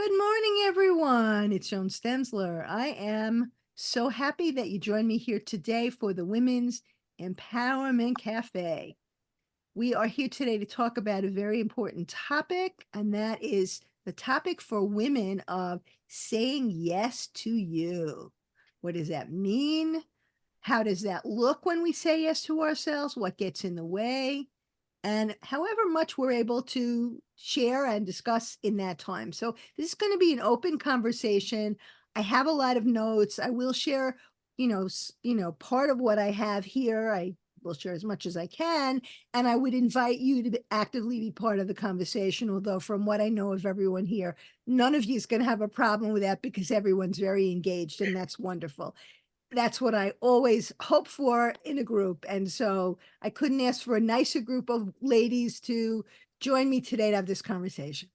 Good morning, everyone. It's Joan Stensler. I am so happy that you joined me here today for the Women's Empowerment Cafe. We are here today to talk about a very important topic, and that is the topic for women of saying yes to you. What does that mean? How does that look when we say yes to ourselves? What gets in the way? And however much we're able to share and discuss in that time. So this is going to be an open conversation. I have a lot of notes. I will share, part of what I have here. I will share as much as I can, and I would invite you to actively be part of the conversation. Although, from what I know of everyone here, none of you is going to have a problem with that because everyone's very engaged, and that's wonderful. That's what I always hope for in a group, and so I couldn't ask for a nicer group of ladies to join me today to have this conversation.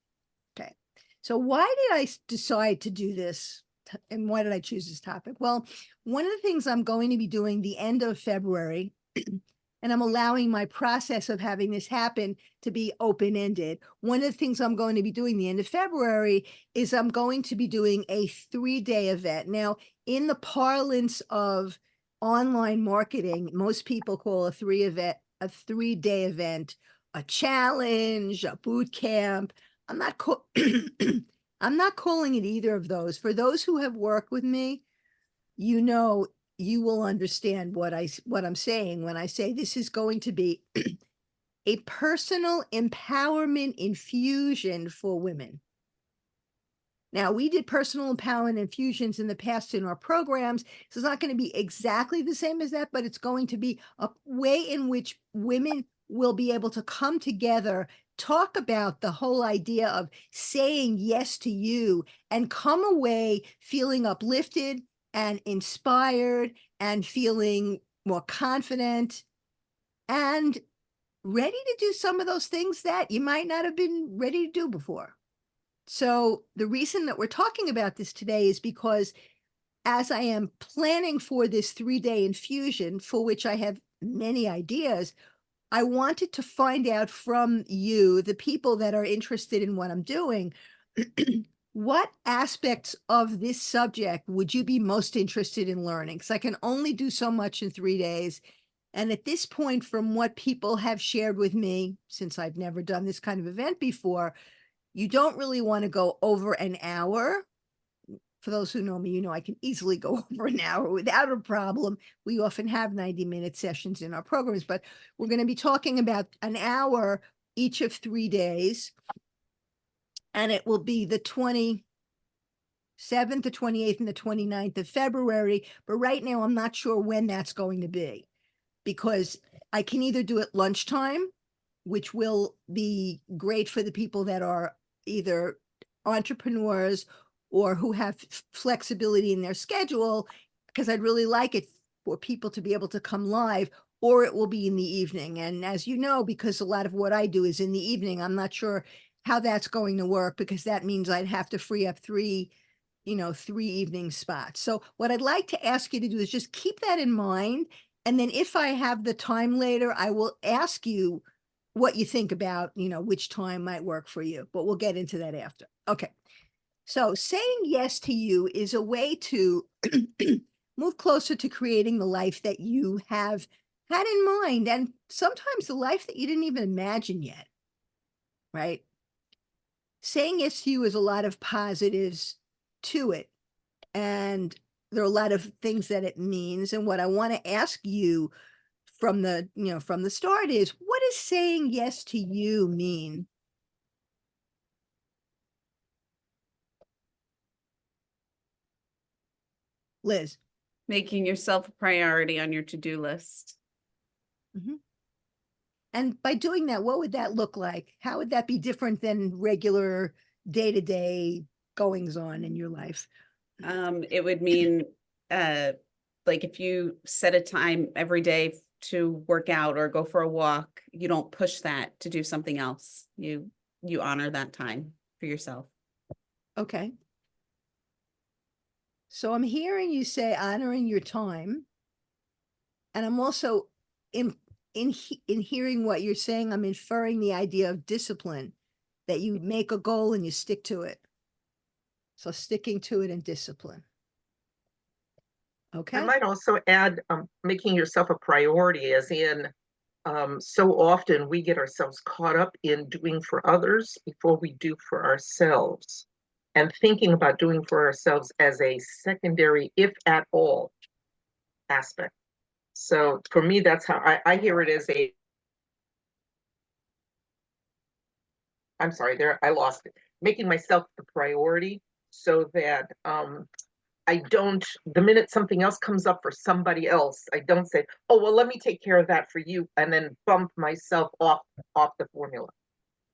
Okay. So why did I decide to do this, and why did I choose this topic? Well, one of the things I'm going to be doing the end of February, and I'm allowing my process of having this happen to be open-ended. One of the things I'm going to be doing the end of February is I'm going to be doing a 3-day event. Now, in the parlance of online marketing, most people call a 3-day event a challenge, a boot camp. I'm not I'm not calling it either of those. For those who have worked with me, you know, you will understand what I'm saying when I say this is going to be a personal empowerment infusion for women. Now, we did personal empowerment infusions in the past in our programs. So it's not going to be exactly the same as that, but it's going to be a way in which women will be able to come together, talk about the whole idea of saying yes to you, and come away feeling uplifted and inspired and feeling more confident and ready to do some of those things that you might not have been ready to do before. So the reason that we're talking about this today is because as I am planning for this 3-day infusion, for which I have many ideas, I wanted to find out from you, the people that are interested in what I'm doing, what aspects of this subject would you be most interested in learning? Because I can only do so much in 3 days. And at this point, from what people have shared with me, since I've never done this kind of event before, you don't really want to go over an hour. For those who know me, I can easily go over an hour without a problem. We often have 90-minute sessions in our programs, but we're going to be talking about an hour each of 3 days. And it will be the 27th, the 28th, and the 29th of February. But right now, I'm not sure when that's going to be because I can either do it lunchtime, which will be great for the people that are either entrepreneurs or who have flexibility in their schedule, because I'd really like it for people to be able to come live, or it will be in the evening. And as you know, because a lot of what I do is in the evening, I'm not sure how that's going to work because that means I'd have to free up three evening spots. So what I'd like to ask you to do is just keep that in mind. And then if I have the time later, I will ask you what you think about, which time might work for you, but we'll get into that after. Okay. So saying yes to you is a way to move closer to creating the life that you have had in mind, and sometimes the life that you didn't even imagine yet, right? Saying yes to you is a lot of positives to it, and there are a lot of things that it means. And what I want to ask you from the start is, what does saying yes to you mean? Liz. Making yourself a priority on your to-do list. Mhm. And by doing that, what would that look like? How would that be different than regular day-to-day goings on in your life? It would mean, uh, like if you set a time every day to work out or go for a walk, you don't push that to do something else. You honor that time for yourself. Okay. So I'm hearing you say honoring your time, and I'm also in in hearing what you're saying, I'm inferring the idea of discipline, that you make a goal and you stick to it. So sticking to it and discipline. I Okay, might also add, making yourself a priority, as in, so often we get ourselves caught up in doing for others before we do for ourselves, and thinking about doing for ourselves as a secondary, if at all, aspect. So for me, that's how I hear it as a, I'm sorry, there, I lost it. Making myself the priority so that I don't, the minute something else comes up for somebody else, I don't say, oh, well, let me take care of that for you, and then bump myself off the formula.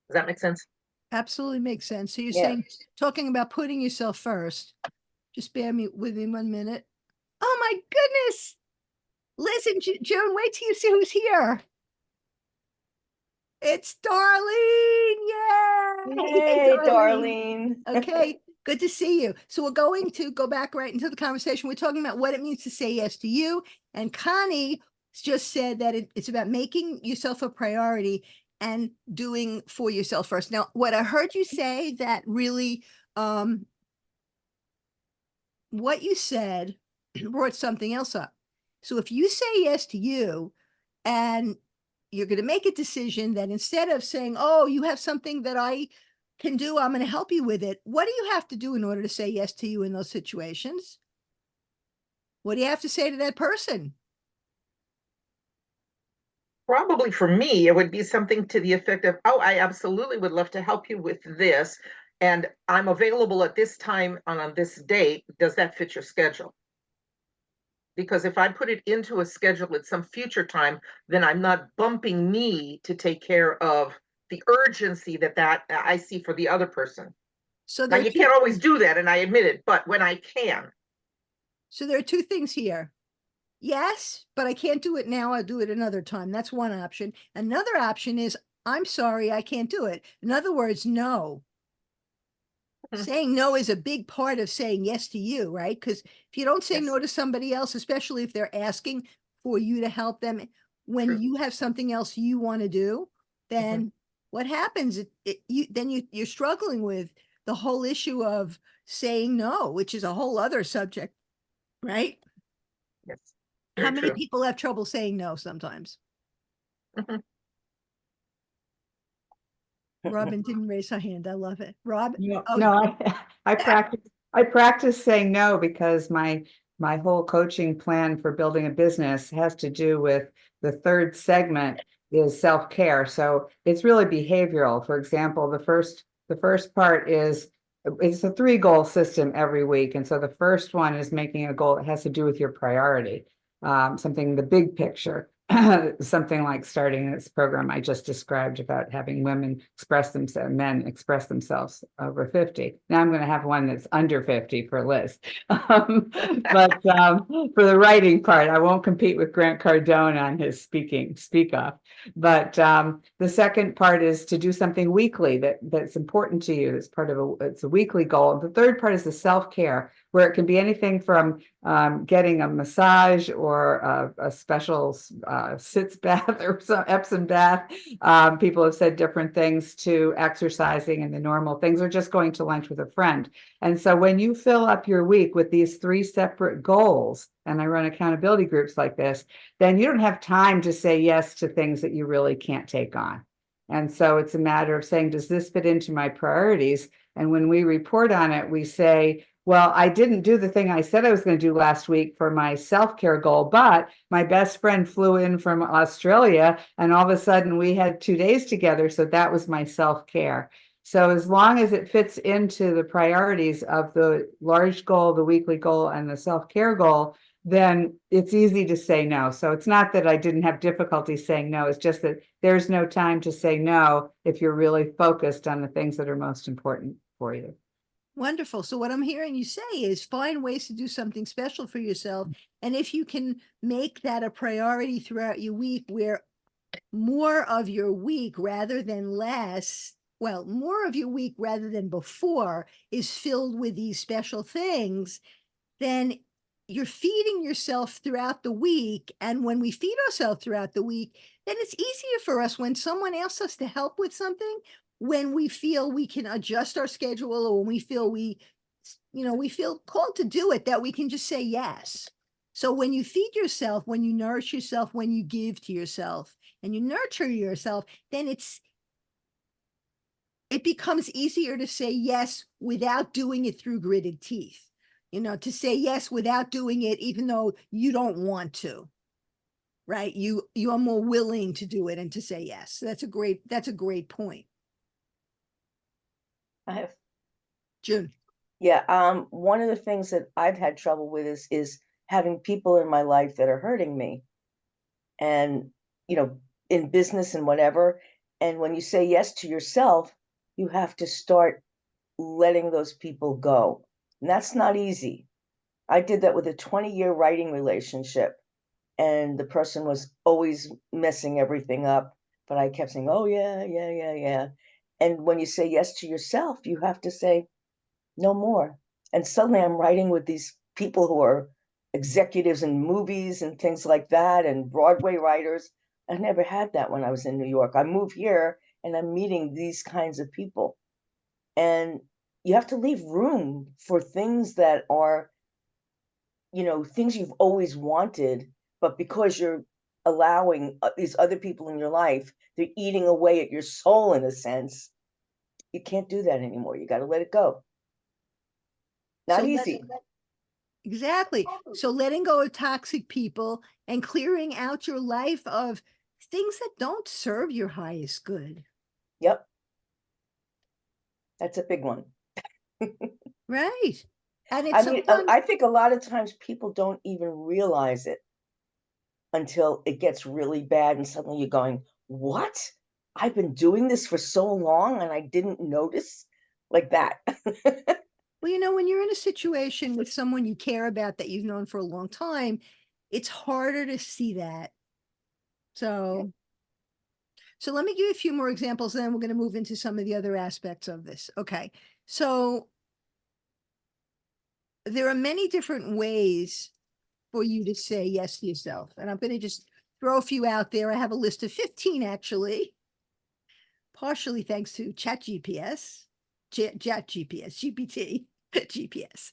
Does that make sense? absolutely makes sense. So you're Yeah. saying, talking about putting yourself first. Just bear me with me 1 minute. Oh my goodness. Liz and Joan, wait till you see who's here. It's Darlene. Yay! Hey, Darlene. Okay, good to see you. So we're going to go back right into the conversation. We're talking about what it means to say yes to you. And Connie just said that it's about making yourself a priority and doing for yourself first. Now, what I heard you say that really, what you said brought something else up. So if you say yes to you and you're going to make a decision that instead of saying, oh, you have something that I can do, I'm going to help you with it. What do you have to do in order to say yes to you in those situations? What do you have to say to that person? Probably for me, it would be something to the effect of, oh, I absolutely would love to help you with this, and I'm available at this time on this date. Does that fit your schedule? Because if I put it into a schedule at some future time, then I'm not bumping me to take care of the urgency that I see for the other person. So Now, there, are you two, can't always do that, and I admit it, but when I can, so there are two things here. Yes, but I can't do it now. I'll do it another time. That's one option. Another option is, I'm sorry, I can't do it. In other words, no. Mhm. Saying no is a big part of saying yes to you, right? Because if you don't say Yes. no to somebody else, especially if they're asking for you to help them, when True. you have something else you want to do, then what happens? You're struggling with the whole issue of saying no, which is a whole other subject, right? Yes, How very many true. people have trouble saying no sometimes? Mhm. Robin didn't raise her hand. I love it. Rob? No, Oh, no, I practice saying no because my whole coaching plan for building a business has to do with the third segment is self-care. So it's really behavioral. For example, the first part is it's a 3-goal system every week. And so the first one is making a goal that has to do with your priority, something, the big picture. Something like starting this program I just described about having women express themselves, men express themselves over 50. Now I'm going to have one that's under 50 for Liz. But for the writing part, I won't compete with Grant Cardone on his speak off. But the second part is to do something weekly that's important to you. It's part of it's a weekly goal. The third part is the self-care, where it can be anything from getting a massage or a special sitz bath or some Epsom bath. People have said different things, to exercising and the normal things, or just going to lunch with a friend. And so when you fill up your week with these 3 separate goals, and I run accountability groups like this, then you don't have time to say yes to things that you really can't take on. And so it's a matter of saying, does this fit into my priorities? And when we report on it, we say, well, I didn't do the thing I said I was going to do last week for my self-care goal, but my best friend flew in from Australia and all of a sudden we had 2 days together. So that was my self-care. So as long as it fits into the priorities of the large goal, the weekly goal, and the self-care goal, then it's easy to say no. So it's not that I didn't have difficulty saying no. It's just that there's no time to say no if you're really focused on the things that are most important for you. wonderful. So what I'm hearing you say is find ways to do something special for yourself. And if you can make that a priority throughout your week, where more of your week rather than less, well, more of your week rather than before is filled with these special things, then you're feeding yourself throughout the week. And when we feed ourselves throughout the week, then it's easier for us when someone asks us to help with something, when we feel we can adjust our schedule, or when we feel we we feel called to do it, that we can just say yes. So when you feed yourself, when you nourish yourself, when you give to yourself and you nurture yourself, then it becomes easier to say yes without doing it through gritted teeth. To say yes without doing it, even though you don't want to, right? You are more willing to do it and to say yes. That's a great point. I have, June. yeah, one of the things that I've had trouble with is having people in my life that are hurting me. And, in business and whatever. And when you say yes to yourself, you have to start letting those people go. And that's not easy. I did that with a 20-year writing relationship, and the person was always messing everything up, but I kept saying, oh yeah, yeah, yeah, yeah. And when you say yes to yourself, you have to say no more. And suddenly I'm writing with these people who are executives in movies and things like that, and Broadway writers. I never had that when I was in New York. I move here and I'm meeting these kinds of people. And you have to leave room for things that are, things you've always wanted, but because you're allowing these other people in your life, they're eating away at your soul in a sense. You can't do that anymore. You got to let it go. Not So easy. Exactly. So letting go of toxic people and clearing out your life of things that don't serve your highest good. Yep. That's a big one. Right. And I it's mean, sometimes, I think a lot of times people don't even realize it until it gets really bad and suddenly you're going, what? I've been doing this for so long and I didn't notice, like that. well, when you're in a situation with someone you care about that you've known for a long time, it's harder to see that. So let me give you a few more examples, and then we're going to move into some of the other aspects of this. Okay. So there are many different ways for you to say yes to yourself. And I'm going to just throw a few out there. I have a list of 15 actually, partially thanks to ChatGPS, GPT, GPS.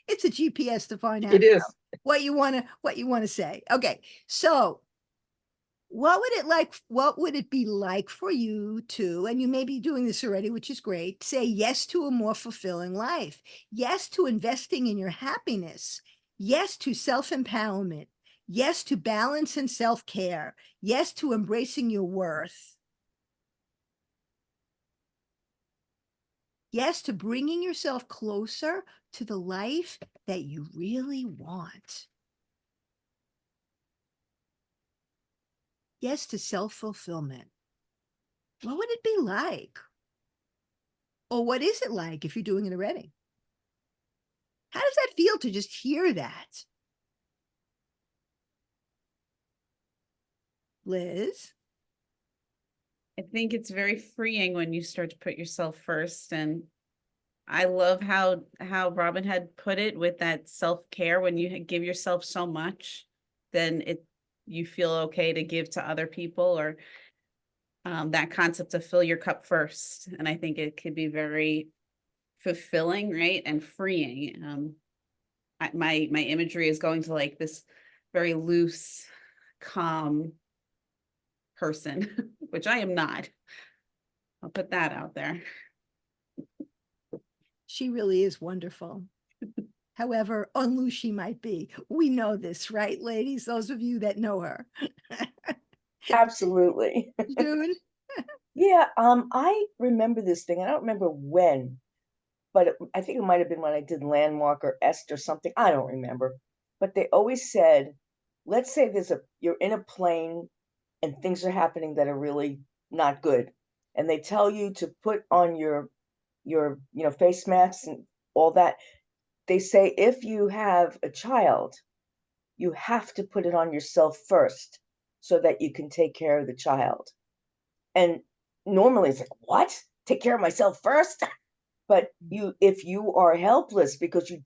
It's a GPS to find out It is. what you want to say. Okay. So what would it be like for you to, and you may be doing this already, which is great, say yes to a more fulfilling life, yes to investing in your happiness, yes to self-empowerment, yes to balance and self-care, yes to embracing your worth, yes to bringing yourself closer to the life that you really want. Yes to self-fulfillment. What would it be like? Or what is it like if you're doing it already? How does that feel to just hear that? Liz? I think it's very freeing when you start to put yourself first. And I love how Robin had put it with that self-care. When you give yourself so much, then you feel okay to give to other people, or that concept of fill your cup first. And I think it could be very fulfilling, right? And freeing. My imagery is going to like this very loose, calm person, which I am not. I'll put that out there. She really is wonderful. However unloose she might be. We know this, right, ladies? Those of you that know her. Absolutely. June? Yeah, I remember this thing. I don't remember when, but I think it might have been when I did Landmark or Est or something. I don't remember. But they always said, let's say you're in a plane and things are happening that are really not good. And they tell you to put on your face masks and all that. They say if you have a child, you have to put it on yourself first so that you can take care of the child. And normally it's like, what? Take care of myself first? But if you are helpless because you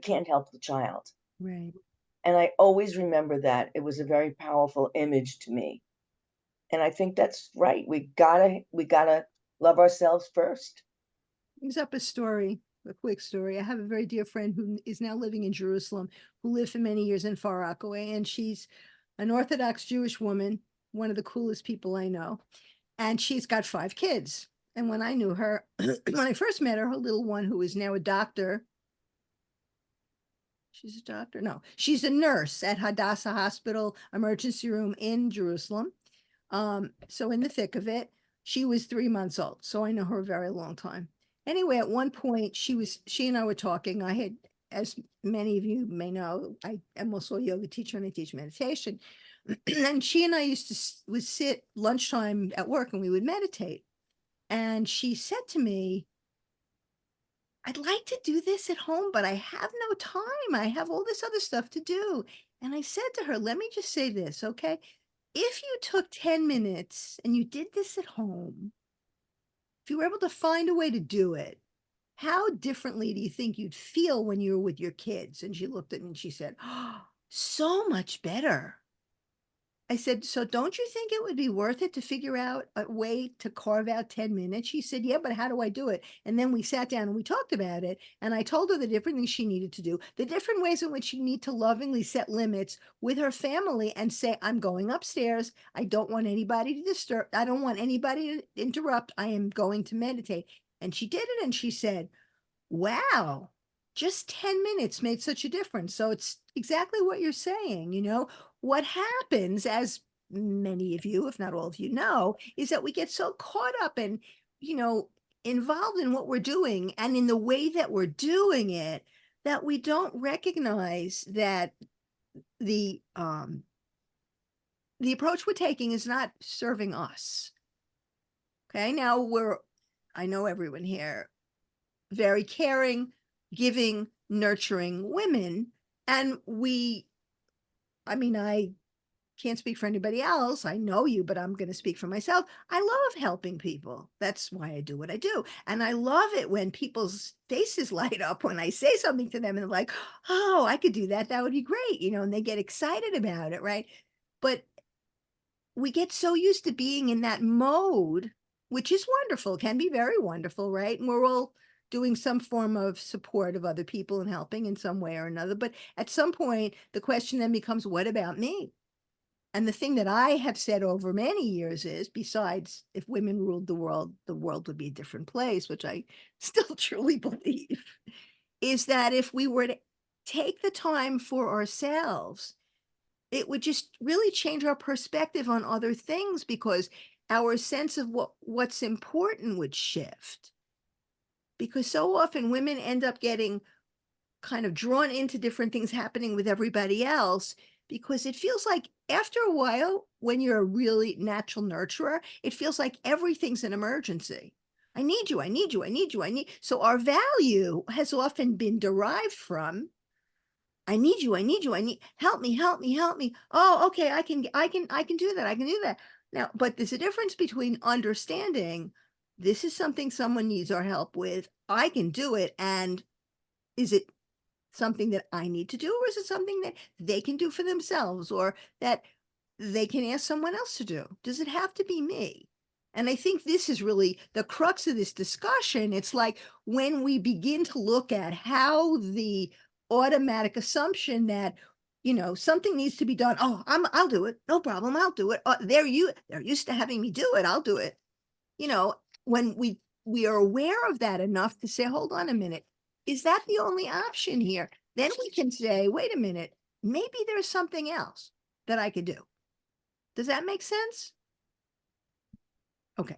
can't help the child. Right. And I always remember that. It was a very powerful image to me. And I think that's right. We gotta love ourselves first. Brings up a story. a quick story. I have a very dear friend who is now living in Jerusalem, who lived for many years in Far Rockaway, and she's an Orthodox Jewish woman, one of the coolest people I know. And she's got 5 kids. And when I knew her, when I first met her, her little one, who is now a doctor, she's a doctor? No, she's a nurse at Hadassah Hospital emergency room in Jerusalem. So in the thick of it, she was 3 months old. So I know her a very long time. Anyway, at one point she and I were talking. I had, as many of you may know, I am also a yoga teacher and I teach meditation. And she and I used to would sit lunchtime at work and we would meditate. And she said to me, I'd like to do this at home, but I have no time. I have all this other stuff to do. And I said to her, let me just say this, okay? If you took 10 minutes and you did this at home, if you were able to find a way to do it, how differently do you think you'd feel when you were with your kids? And she looked at me and she said, oh, so much better. I said, so don't you think it would be worth it to figure out a way to carve out 10 minutes? She said, yeah, but how do I do it? And then we sat down and we talked about it. And I told her the different things she needed to do, the different ways in which she need to lovingly set limits with her family and say, I'm going upstairs. I don't want anybody to disturb. I don't want anybody to interrupt. I am going to meditate. And she did it. And she said, wow, just 10 minutes made such a difference. So it's exactly what you're saying. You know, what happens, as many of you, if not all of you know, is that we get so caught up and, you know, involved in what we're doing and in the way that we're doing it, that we don't recognize that the approach we're taking is not serving us. Okay, now I know everyone here, very caring, giving, nurturing women. And I can't speak for anybody else. I know you, but I'm going to speak for myself. I love helping people. That's why I do what I do. And I love it when people's faces light up when I say something to them and they're like, oh, I could do that. That would be great. You know, and they get excited about it. Right. But we get so used to being in that mode, which is wonderful, can be very wonderful, right? And we're all doing some form of support of other people and helping in some way or another. But at some point, the question then becomes, what about me? And the thing that I have said over many years is, besides, if women ruled the world would be a different place, which I still truly believe, is that if we were to take the time for ourselves, it would just really change our perspective on other things, because our sense of what's important would shift. Because so often women end up getting kind of drawn into different things happening with everybody else, because it feels like after a while, when you're a really natural nurturer, it feels like everything's an emergency. I need you, I need you, I need you, I need. So our value has often been derived from, I need you, I need you, I need, help me, help me, help me. Oh, okay, I can do that, I can do that. Now, but there's a difference between understanding this is something someone needs our help with, I can do it, and is it something that I need to do, or is it something that they can do for themselves, or that they can ask someone else to do? Does it have to be me? And I think this is really the crux of this discussion. It's like when we begin to look at how the automatic assumption that, you know, something needs to be done. Oh, I'll do it. No problem. I'll do it. They're used to having me do it. I'll do it. You know, when we are aware of that enough to say, hold on a minute, is that the only option here? Then we can say, wait a minute, maybe there's something else that I could do. Does that make sense? Okay,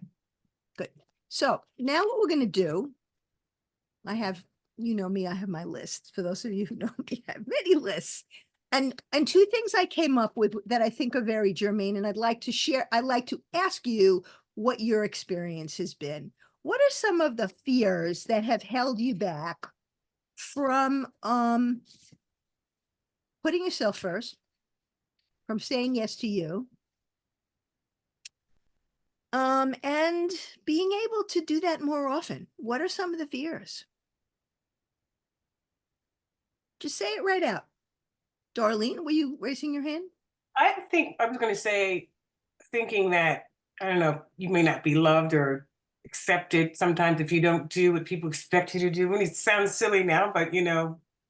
good. So now what we're going to do, I have, you know me, I have my list. For those of you who know me, I have many lists. And 2 things I came up with that I think are very germane, and I'd like to share. I'd like to ask you what your experience has been. What are some of the fears that have held you back from putting yourself first, from saying yes to you, and being able to do that more often? What are some of the fears? Just say it right out. Darlene, were you raising your hand? I think I was going to say, thinking that, I don't know, you may not be loved or accepted sometimes if you don't do what people expect you to do. And it sounds silly now, but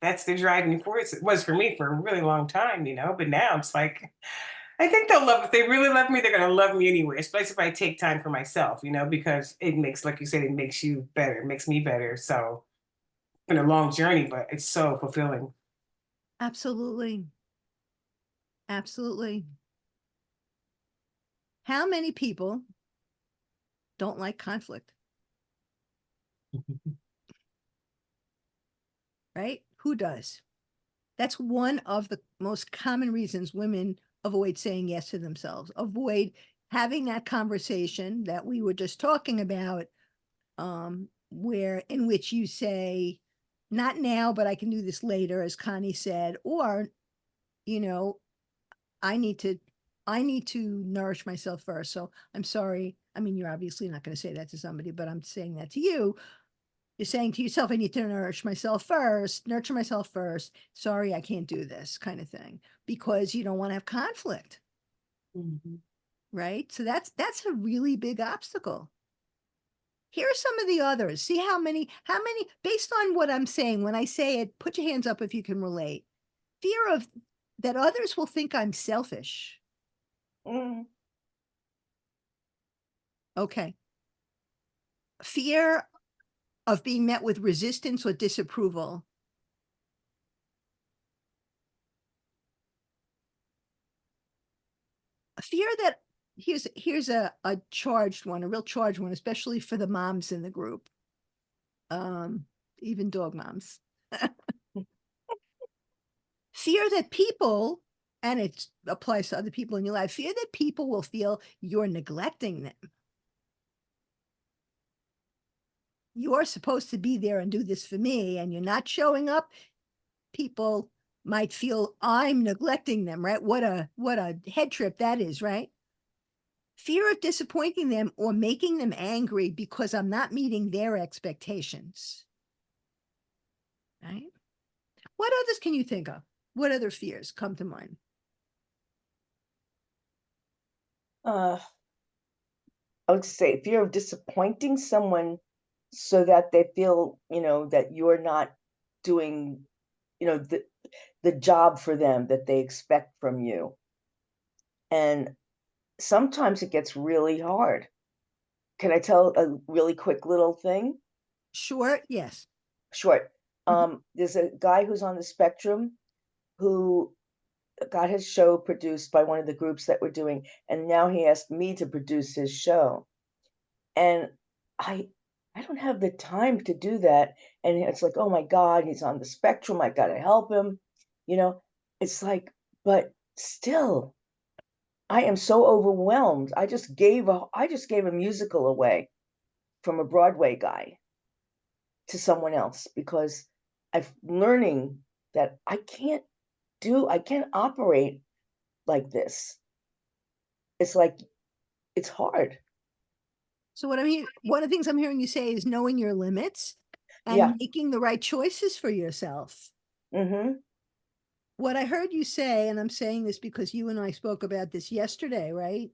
that's the driving force. It was for me for a really long time, but now it's like, I think they'll love, if they really love me, they're going to love me anyway, especially if I take time for myself, because it makes, like you said, it makes you better, it makes me better. So it's been a long journey, but it's so fulfilling. Absolutely. Absolutely. How many people don't like conflict? Right? Who does? That's one of the most common reasons women avoid saying yes to themselves, avoid having that conversation that we were just talking about, where in which you say, not now, but I can do this later, as Connie said, or, I need to nourish myself first. So I'm sorry. I mean, you're obviously not going to say that to somebody, but I'm saying that to you. You're saying to yourself, I need to nurture myself first. Sorry, I can't do this kind of thing, because you don't want to have conflict, Mhm. right? So that's a really big obstacle. Here are some of the others. See how many, based on what I'm saying, when I say it, put your hands up if you can relate. Fear of that others will think I'm selfish. Mm, Okay. Fear of being met with resistance or disapproval. A fear that here's a charged one, a real charged one, especially for the moms in the group. Even dog moms. Fear that people, and it applies to other people in your life, fear that people will feel you're neglecting them. You're supposed to be there and do this for me, and you're not showing up. People might feel I'm neglecting them, right? What a head trip that is, right? Fear of disappointing them or making them angry because I'm not meeting their expectations. Right? What others can you think of? What other fears come to mind? I would say fear of disappointing someone so that they feel, that you're not doing, the job for them that they expect from you. And sometimes it gets really hard. Can I tell a really quick little thing? Sure, yes. Short. Mhm. There's a guy who's on the spectrum who got his show produced by one of the groups that we're doing, and now he asked me to produce his show. And I don't have the time to do that. And it's like, oh my God, he's on the spectrum. I gotta help him. It's like, but still, I am so overwhelmed. I just gave a musical away from a Broadway guy to someone else because I'm learning that I can't operate like this. It's like, it's hard. So one of the things I'm hearing you say is knowing your limits and Yeah. making the right choices for yourself. Mm-hmm. What I heard you say, and I'm saying this because you and I spoke about this yesterday, right?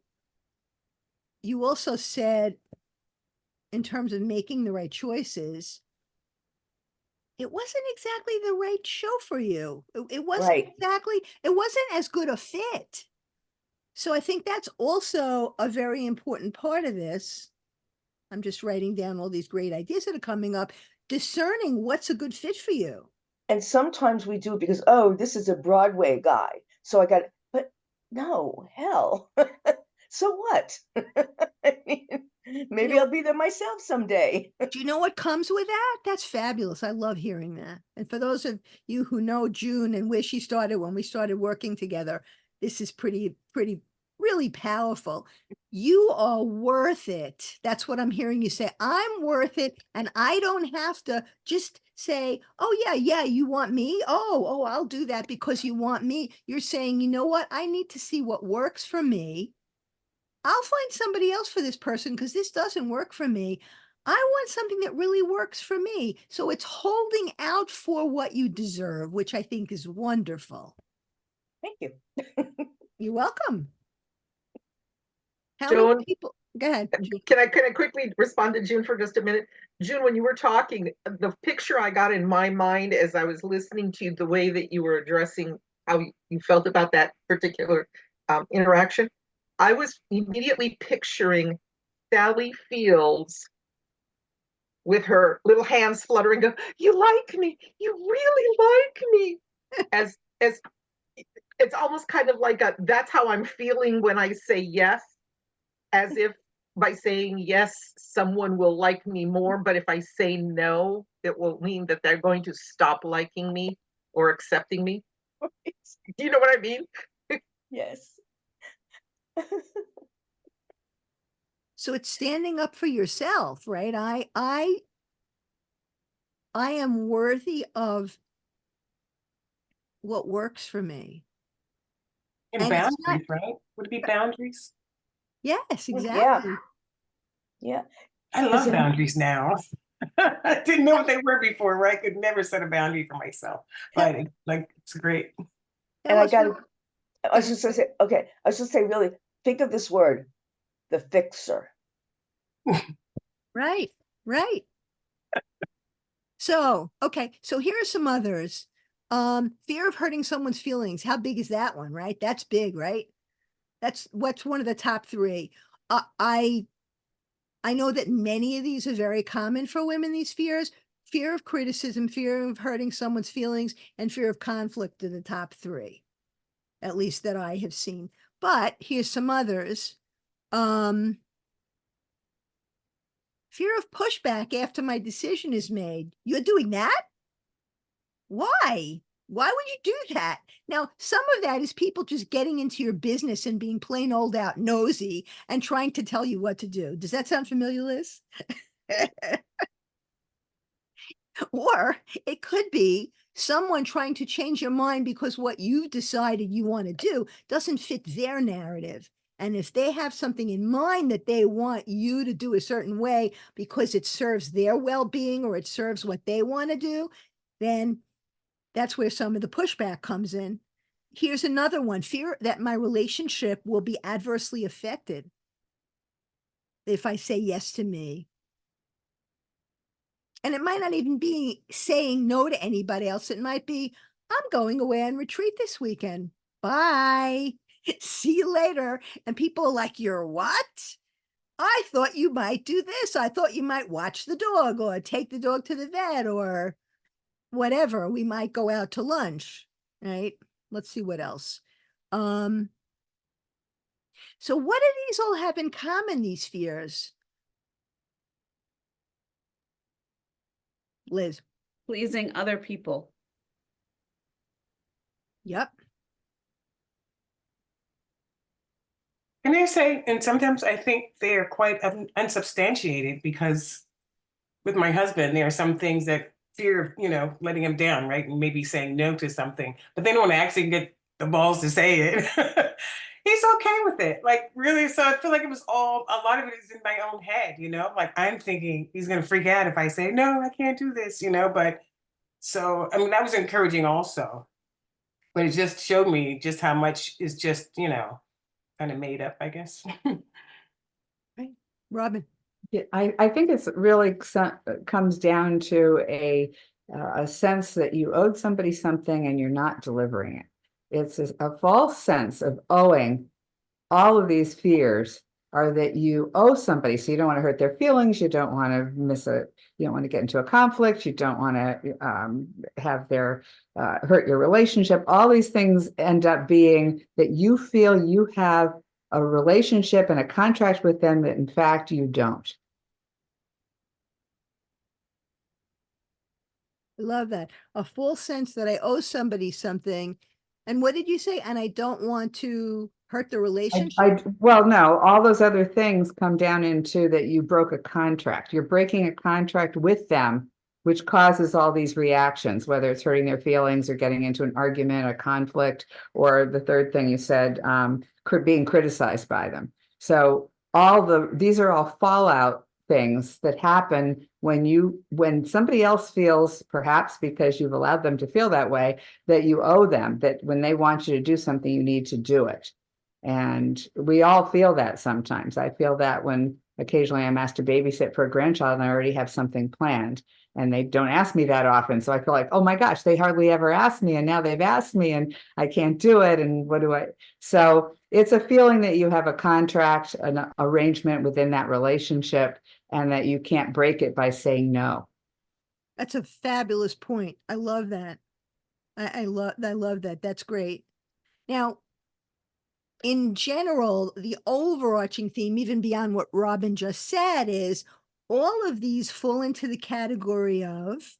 You also said, in terms of making the right choices, it wasn't exactly the right show for you. It wasn't Right. it wasn't as good a fit. So I think that's also a very important part of this. I'm just writing down all these great ideas that are coming up, discerning what's a good fit for you. And sometimes we do it because, oh, this is a Broadway guy. So but no, hell. So what? I mean, maybe know- I'll be there myself someday. Do you know what comes with that? That's fabulous. I love hearing that. And for those of you who know June and where she started when we started working together, this is pretty, really powerful. You are worth it. That's what I'm hearing you say. I'm worth it. And I don't have to just say, oh, yeah, you want me? Oh, I'll do that because you want me. You're saying, you know what? I need to see what works for me. I'll find somebody else for this person because this doesn't work for me. I want something that really works for me. So it's holding out for what you deserve, which I think is wonderful. Thank you. You're welcome. How Joan? many people? Go ahead. June. Can I quickly respond to June for just a minute? June, when you were talking, the picture I got in my mind as I was listening to you, the way that you were addressing how you felt about that particular interaction, I was immediately picturing Sally Fields with her little hands fluttering, go, "You like me, you really like me," as it's almost kind of like that's how I'm feeling when I say yes, as if by saying yes, someone will like me more, but if I say no, it will mean that they're going to stop liking me or accepting me. Do you know what I mean? Yes. So it's standing up for yourself, right? I am worthy of what works for me. And And it's not- boundaries, right? Would it be boundaries? Yes, Well, exactly. yeah. Yeah. I Because love boundaries now. I didn't know what they were before, right? I could never set a boundary for myself, but it's great. That And I was got real- to, I was just gonna say, okay, I was just say, really, think of this word, the fixer. right, right. So, okay, so here are some others. Fear of hurting someone's feelings. How big is that one, right? That's big, right? That's what's one of the top three. I know that many of these are very common for women, these fears. Fear of criticism, fear of hurting someone's feelings, and fear of conflict are the top three, at least that I have seen. But here's some others. Fear of pushback after my decision is made. You're doing that? Why? Why would you do that? Now, some of that is people just getting into your business and being plain old out nosy and trying to tell you what to do. Does that sound familiar, Liz? Or it could be someone trying to change your mind because what you've decided you want to do doesn't fit their narrative. And if they have something in mind that they want you to do a certain way because it serves their well-being or it serves what they want to do, then that's where some of the pushback comes in. Here's another one: fear that my relationship will be adversely affected if I say yes to me. And it might not even be saying no to anybody else. It might be, I'm going away on retreat this weekend. Bye. See you later. And people are like, you're what? I thought you might do this. I thought you might watch the dog or take the dog to the vet or whatever. We might go out to lunch, right? Let's see what else. So what do these all have in common, these fears? Liz. Pleasing other people. Yep. Can I say, and sometimes I think they are quite unsubstantiated, because with my husband, there are some things that fear of, letting him down, right? And maybe saying no to something, but they don't want to actually get the balls to say it. He's okay with it. Like, really. So I feel like a lot of it is in my own head, like I'm thinking he's going to freak out if I say, no, I can't do this, but so, I mean, that was encouraging also, but it just showed me just how much is just, kind of made up, I guess. Right. Robin. Yeah, I think it's really comes down to a sense that you owed somebody something and you're not delivering it. It's a false sense of owing. All of these fears are that you owe somebody, so you don't want to hurt their feelings, you don't want to you don't want to get into a conflict, you don't want to have their hurt your relationship. All these things end up being that you feel you have a relationship and a contract with them that in fact you don't. I love that. A full sense that I owe somebody something. And what did you say? And I don't want to hurt the relationship? Well, no, all those other things come down into that you broke a contract. You're breaking a contract with them, which causes all these reactions, whether it's hurting their feelings or getting into an argument, a conflict, or the third thing you said, being criticized by them. So these are all fallout things that happen when somebody else feels, perhaps because you've allowed them to feel that way, that you owe them, that when they want you to do something, you need to do it. And we all feel that sometimes. I feel that when occasionally I'm asked to babysit for a grandchild and I already have something planned. And they don't ask me that often. So I feel like, oh my gosh, they hardly ever ask me. And now they've asked me and I can't do it. And what do I? So it's a feeling that you have a contract, an arrangement within that relationship, and that you can't break it by saying no. That's a fabulous point. I love that. I love that. That's great. Now, in general, the overarching theme, even beyond what Robin just said, is all of these fall into the category of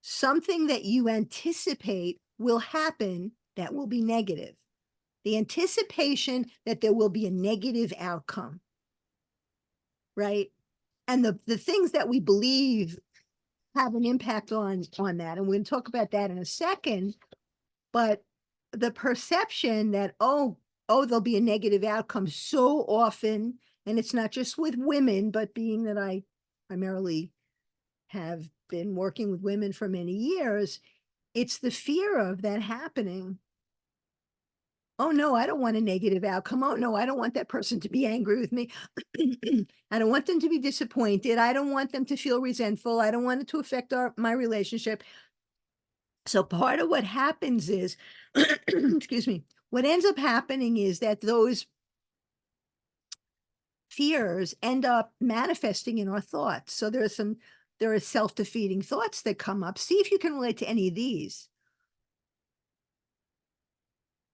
something that you anticipate will happen that will be negative. The anticipation that there will be a negative outcome, right? And the things that we believe have an impact on that. And we're going to talk about that in a second. But the perception that, oh, there'll be a negative outcome so often, and it's not just with women, but being that I primarily have been working with women for many years, it's the fear of that happening. Oh no, I don't want a negative outcome. Oh no, I don't want that person to be angry with me. I don't want them to be disappointed. I don't want them to feel resentful. I don't want it to affect my relationship. So part of what happens is, excuse me, what ends up happening is that those fears end up manifesting in our thoughts. So there are self-defeating thoughts that come up. See if you can relate to any of these.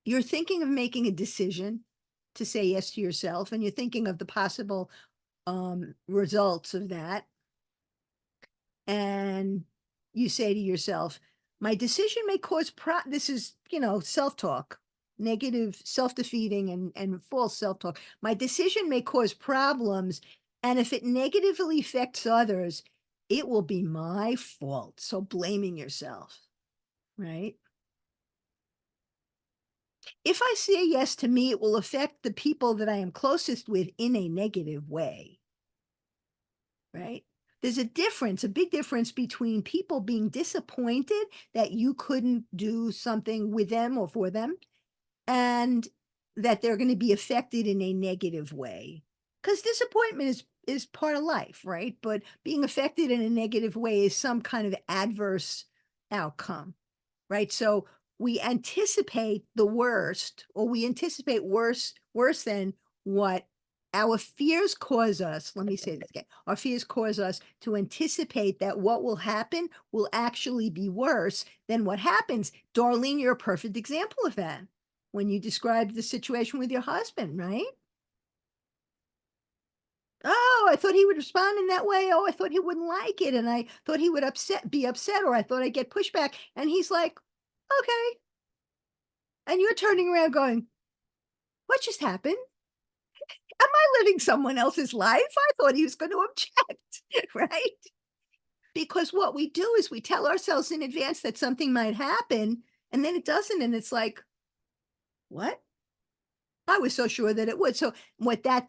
You're thinking of making a decision to say yes to yourself, and you're thinking of the possible results of that. And you say to yourself, my decision may cause this is, self-talk, negative, self-defeating and false self-talk. My decision may cause problems, and if it negatively affects others, it will be my fault. So blaming yourself, right? If I say yes to me, it will affect the people that I am closest with in a negative way, right? There's a difference, a big difference between people being disappointed that you couldn't do something with them or for them, and that they're going to be affected in a negative way. Because disappointment is part of life, right? But being affected in a negative way is some kind of adverse outcome, right? So we anticipate the worst, or we anticipate worse than what our fears cause us. Let me say this again. Our fears cause us to anticipate that what will happen will actually be worse than what happens. Darlene, you're a perfect example of that when you described the situation with your husband, right? Oh, I thought he would respond in that way. Oh, I thought he wouldn't like it. And I thought he would be upset, or I thought I'd get pushback. And he's like, okay. And you're turning around going, what just happened? Am I living someone else's life? I thought he was going to object, right? Because what we do is we tell ourselves in advance that something might happen, and then it doesn't. And it's like, what? I was so sure that it would. So what that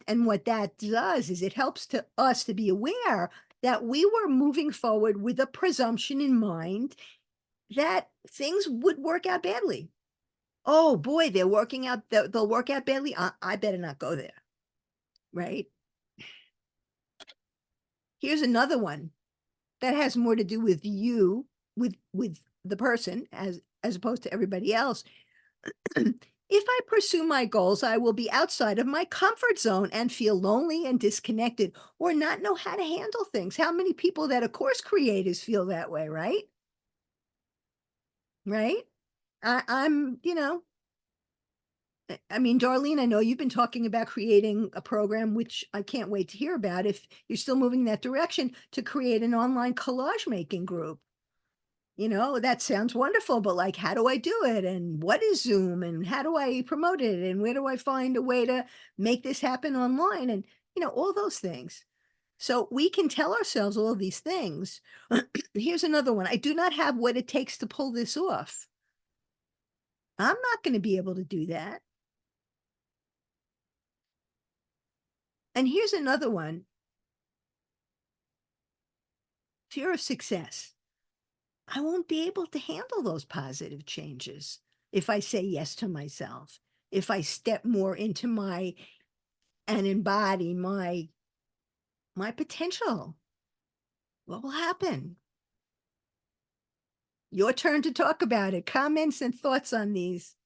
does is it helps us to be aware that we were moving forward with a presumption in mind that things would work out badly. Oh boy, they'll work out badly. I better not go there. Right? Here's another one that has more to do with you, with the person as opposed to everybody else. If I pursue my goals, I will be outside of my comfort zone and feel lonely and disconnected, or not know how to handle things. How many people that are course creators feel that way, right? Right? I'm, I mean, Darlene, I know you've been talking about creating a program, which I can't wait to hear about, if you're still moving in that direction, to create an online collage making group. That sounds wonderful, but like, how do I do it? And what is Zoom? And how do I promote it? And where do I find a way to make this happen online? And, all those things. So we can tell ourselves all of these things. Here's another one. I do not have what it takes to pull this off. I'm not going to be able to do that. And here's another one. Fear of success. I won't be able to handle those positive changes. if I say yes to myself, if I step more into and embody my potential? What will happen? Your turn to talk about it. Comments and thoughts on these.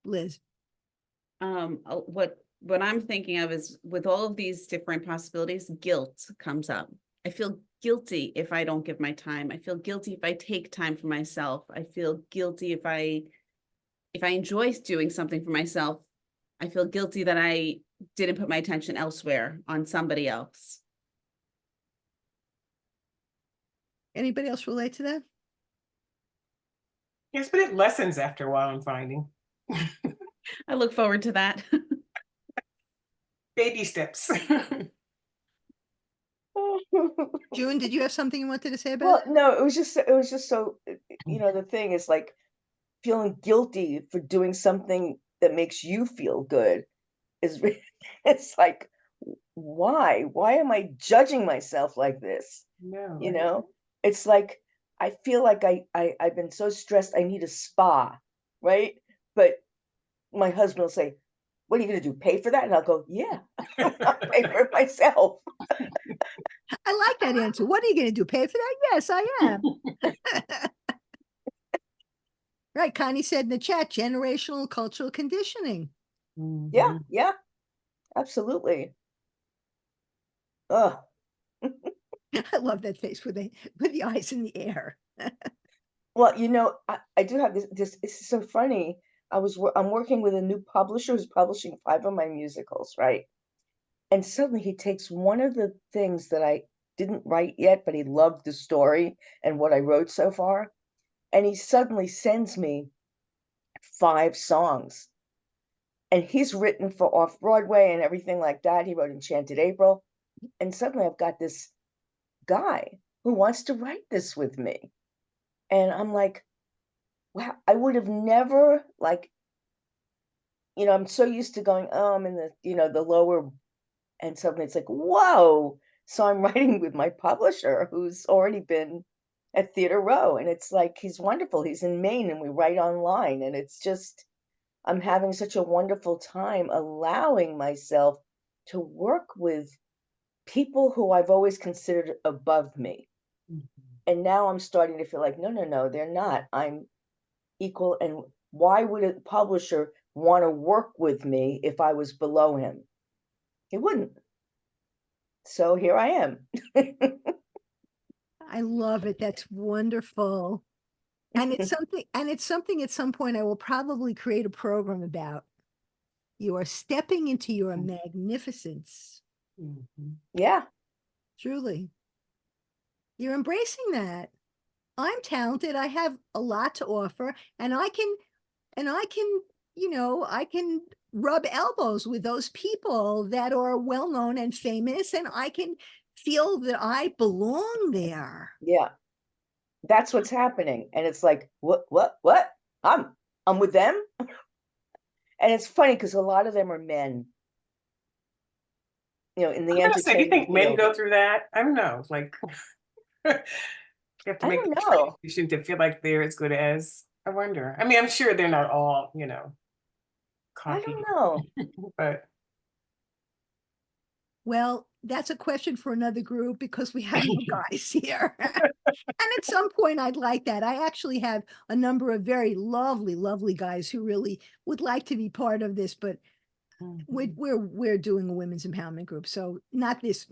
Liz. What I'm thinking of is with all of these different possibilities, guilt comes up. I feel guilty if I don't give my time. I feel guilty if I take time for myself. I feel guilty if I enjoy doing something for myself. I feel guilty that I didn't put my attention elsewhere on somebody else. Anybody else relate to that? Yes, but it lessens after a while, I'm finding. I look forward to that. Baby steps. June, did you have something you wanted to say about Well, it? no, it was just so, the thing is like feeling guilty for doing something that makes you feel good is it's like, why? Why am I judging myself like this? No. You know, it's like I feel like I've been so stressed, I need a spa, right? But my husband will say, "What are you gonna do? Pay for that?" And I'll go, "Yeah, I'll pay for it myself." I like that answer. What are you going to do? Pay for that? Yes, I am. Right. Connie said in the chat, generational cultural conditioning. Yeah, Mhm. yeah, absolutely. Oh, I love that face with the eyes in the air. well, I do have this. It's so funny. I'm working with a new publisher who's publishing 5 of my musicals, right? And suddenly he takes one of the things that I didn't write yet, but he loved the story and what I wrote so far, and he suddenly sends me 5 songs. And he's written for off Broadway and everything like that. He wrote Enchanted April, and suddenly I've got this guy who wants to write this with me. And I'm like, wow, I would have never like, I'm so used to going, oh, I'm in the lower, and suddenly it's like, whoa. So I'm writing with my publisher who's already been at Theater Row, and it's like he's wonderful. He's in Maine and we write online, and it's just I'm having such a wonderful time allowing myself to work with people who I've always considered above me. Mhm. And now I'm starting to feel like, no, no, no, they're not. I'm equal. And why would a publisher want to work with me if I was below him? He wouldn't. So here I am. I love it. That's wonderful. And it's something at some point I will probably create a program about. You are stepping into your magnificence. Mhm. Yeah. Truly. You're embracing that. I'm talented. I have a lot to offer, and I can, I can rub elbows with those people that are well known and famous, and I can feel that I belong there. Yeah. That's what's happening. And it's like, what? I'm with them. And it's funny because a lot of them are men, in the I'm gonna say, do you entertainment think men field. go through that? I don't know. Like, you have to I make don't the know. transition to feel like they're as good as. I wonder. I mean, I'm sure they're not all, I cocky, don't know. but Well, that's a question for another group because we have no guys here. And at some point, I'd like that. I actually have a number of very lovely, lovely guys who really would like to be part of this, but Mhm. we're doing a women's empowerment group, so not this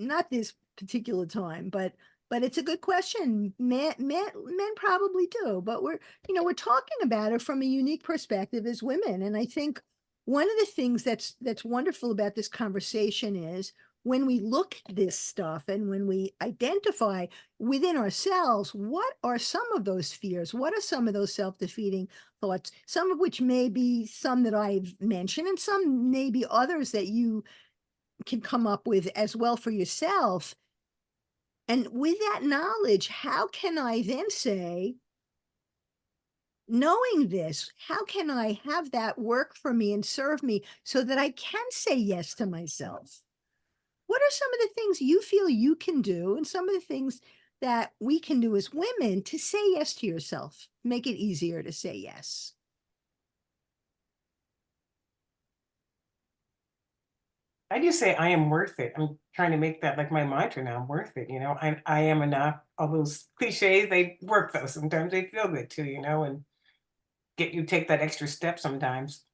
particular time, but it's a good question. Men probably do, but we're talking about it from a unique perspective as women, and I think one of the things that's wonderful about this conversation is when we look at this stuff and when we identify within ourselves what are some of those fears, what are some of those self-defeating thoughts, some of which may be some that I've mentioned, and some maybe others that you can come up with as well for yourself. And with that knowledge, how can I then say, knowing this, how can I have that work for me and serve me so that I can say yes to myself? What are some of the things you feel you can do and some of the things that we can do as women to say yes to yourself? Make it easier to say yes. I just say I am worth it. I'm trying to make that like my mantra now. I'm worth it. I am enough. All those cliches, they work though. Sometimes they feel good too, and get you take that extra step sometimes.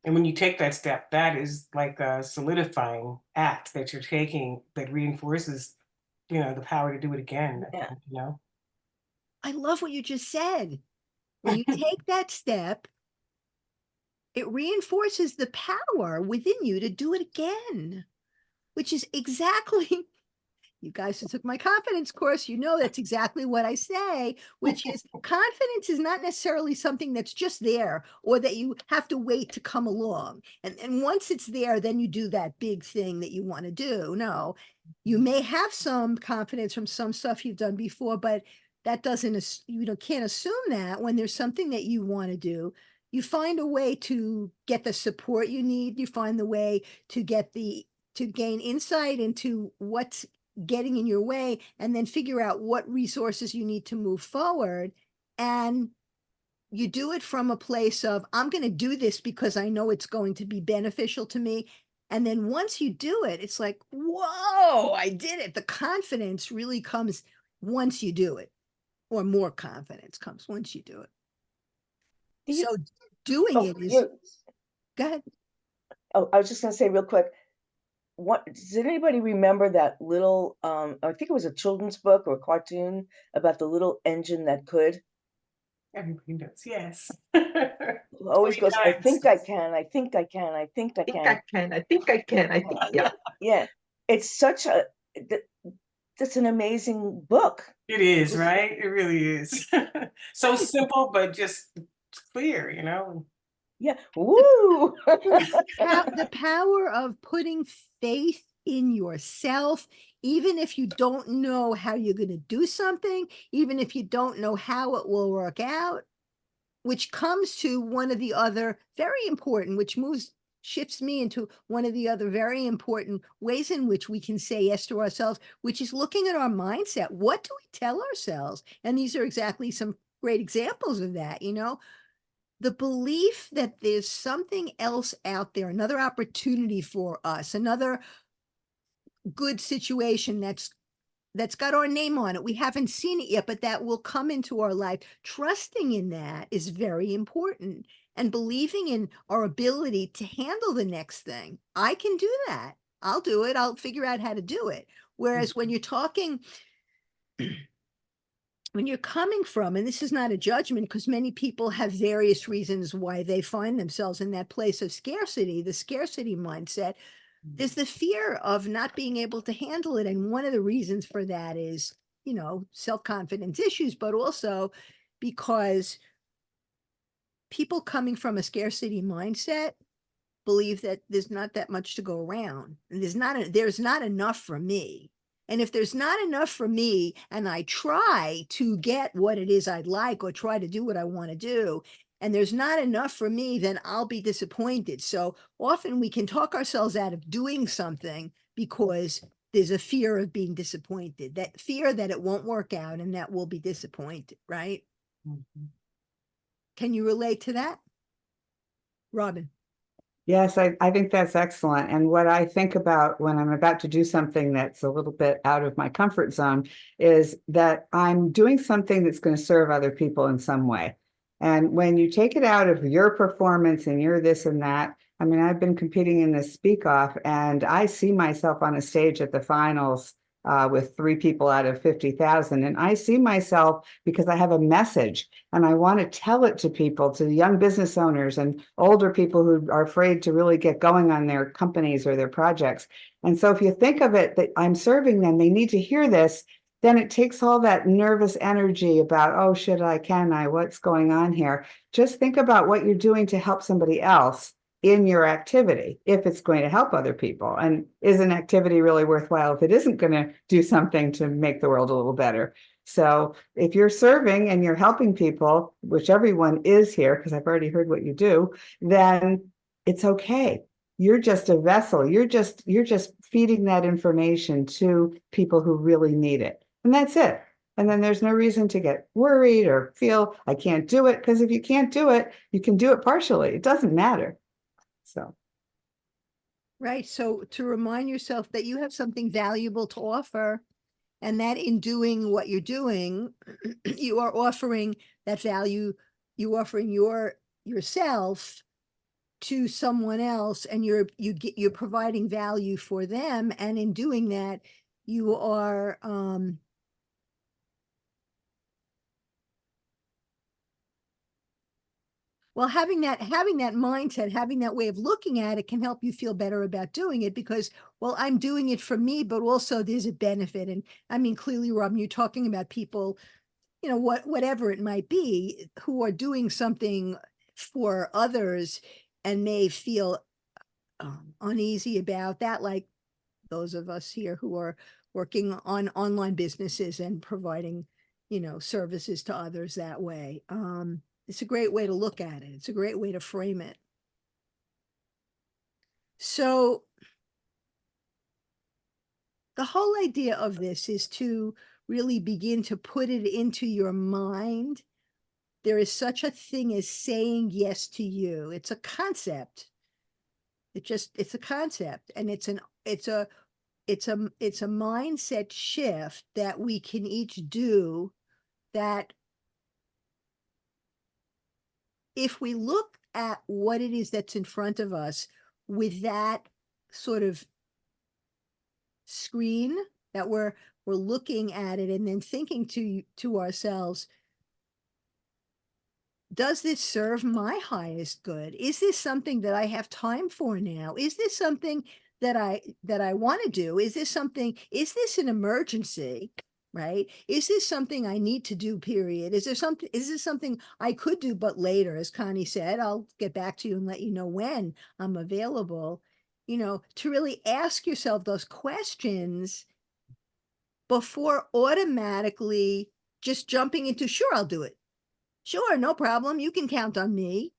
And when you take that step, that is like a solidifying act that you're taking that reinforces, the power to do it again. I Yeah. think. I love what you just said. When you take that step, it reinforces the power within you to do it again, which is exactly, you guys who took my confidence course, that's exactly what I say, which is confidence is not necessarily something that's just there or that you have to wait to come along. And once it's there, then you do that big thing that you want to do. No, you may have some confidence from some stuff you've done before, but that doesn't, can't assume that when there's something that you want to do, you find a way to get the support you need. You find the way to to gain insight into what's getting in your way, and then figure out what resources you need to move forward. And you do it from a place of, I'm going to do this because I know it's going to be beneficial to me. And then once you do it, it's like, whoa, I did it. The confidence really comes once you do it, or more confidence comes once you do it. Do you- So doing oh, it is, you- go ahead. Oh, I was just gonna say real quick, does anybody remember that little, I think it was a children's book or a cartoon about the little engine that could? Everybody does, yes. Who always Three goes, I times. think I can, I think I can, I think I I think can. I can, I think I can, I think, yeah. Yeah, it's such a, that's an amazing book. It is, right? It really is. So simple, but just clear, Yeah, woo! The power of putting faith in yourself, even if you don't know how you're going to do something, even if you don't know how it will work out, which comes to one of the other very important, which shifts me into one of the other very important ways in which we can say yes to ourselves, which is looking at our mindset. What do we tell ourselves? And these are exactly some great examples of that, the belief that there's something else out there, another opportunity for us, another good situation that's got our name on it. We haven't seen it yet, but that will come into our life. Trusting in that is very important, and believing in our ability to handle the next thing. I can do that. I'll do it. I'll figure out how to do it. Whereas when you're talking, when you're coming from, and this is not a judgment, because many people have various reasons why they find themselves in that place of scarcity, the scarcity mindset, there's the fear of not being able to handle it. And one of the reasons for that is, self-confidence issues, but also because people coming from a scarcity mindset believe that there's not that much to go around, and there's not enough for me. And if there's not enough for me, and I try to get what it is I'd like, or try to do what I want to do, and there's not enough for me, then I'll be disappointed. So often we can talk ourselves out of doing something because there's a fear of being disappointed, that fear that it won't work out and that we'll be disappointed, right? Mhm. Can you relate to that, Robin? Yes, I think that's excellent. And what I think about when I'm about to do something that's a little bit out of my comfort zone is that I'm doing something that's going to serve other people in some way. And when you take it out of your performance and you're this and that, I mean, I've been competing in this Speak Off, and I see myself on a stage at the finals with 3 people out of 50,000. And I see myself because I have a message and I want to tell it to people, to young business owners and older people who are afraid to really get going on their companies or their projects. And so if you think of it that I'm serving them, they need to hear this, then it takes all that nervous energy about, oh, can I, what's going on here? Just think about what you're doing to help somebody else in your activity, if it's going to help other people. And is an activity really worthwhile if it isn't going to do something to make the world a little better? So if you're serving and you're helping people, which everyone is here, because I've already heard what you do, then it's okay. You're just a vessel. You're just feeding that information to people who really need it. And that's it. And then there's no reason to get worried or feel I can't do it, because if you can't do it, you can do it partially. It doesn't matter. So Right. So to remind yourself that you have something valuable to offer, and that in doing what you're doing, you are offering that value, you offering yourself to someone else, and you're providing value for them. And in doing that, you are well, having that mindset, having that way of looking at it can help you feel better about doing it, because, well, I'm doing it for me, but also there's a benefit. And I mean, clearly, Robin, you're talking about people, whatever it might be, who are doing something for others and may feel uneasy about that, like those of us here who are working on online businesses and providing, services to others that way. It's a great way to look at it. It's a great way to frame it. So the whole idea of this is to really begin to put it into your mind. There is such a thing as saying yes to you. It's a concept. It's a concept, and it's a mindset shift that we can each do, that if we look at what it is that's in front of us with that sort of screen, that we're looking at it and then thinking to ourselves, does this serve my highest good? Is this something that I have time for now? Is this something that I want to do? Is this an emergency? Right? Is this something I need to do, period? Is this something I could do, but later? As Connie said, I'll get back to you and let you know when I'm available. To really ask yourself those questions before automatically just jumping into, sure, I'll do it. Sure, no problem. You can count on me.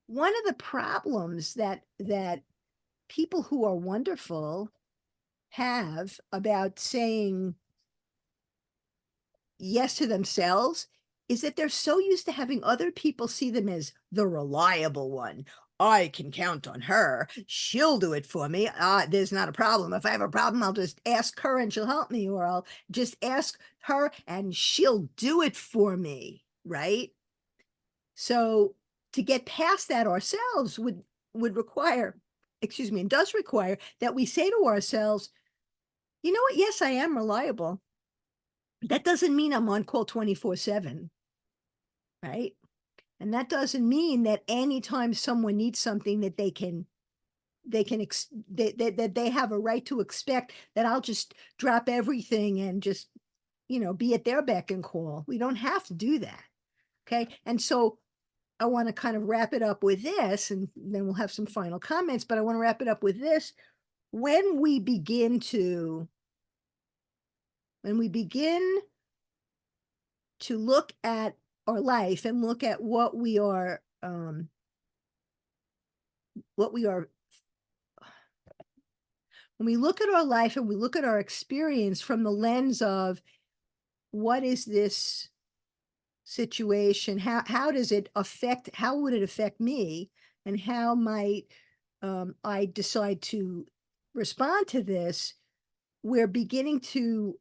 One of the problems that people who are wonderful have about saying yes to themselves is that they're so used to having other people see them as the reliable one. I can count on her. She'll do it for me. There's not a problem. If I have a problem, I'll just ask her and she'll help me, or I'll just ask her and she'll do it for me, right? So to get past that ourselves would require, and does require, that we say to ourselves, you know what? Yes, I am reliable. That doesn't mean I'm on call 24/7, right? And that doesn't mean that anytime someone needs something that that they have a right to expect that I'll just drop everything and just, be at their beck and call. We don't have to do that. Okay. And so I want to kind of wrap it up with this, and then we'll have some final comments, but I want to wrap it up with this. When we begin to look at our life and look at what we are, when we look at our life and we look at our experience from the lens of, what is this situation? How does it affect, how would it affect me? And how might I decide to respond to this? We're beginning to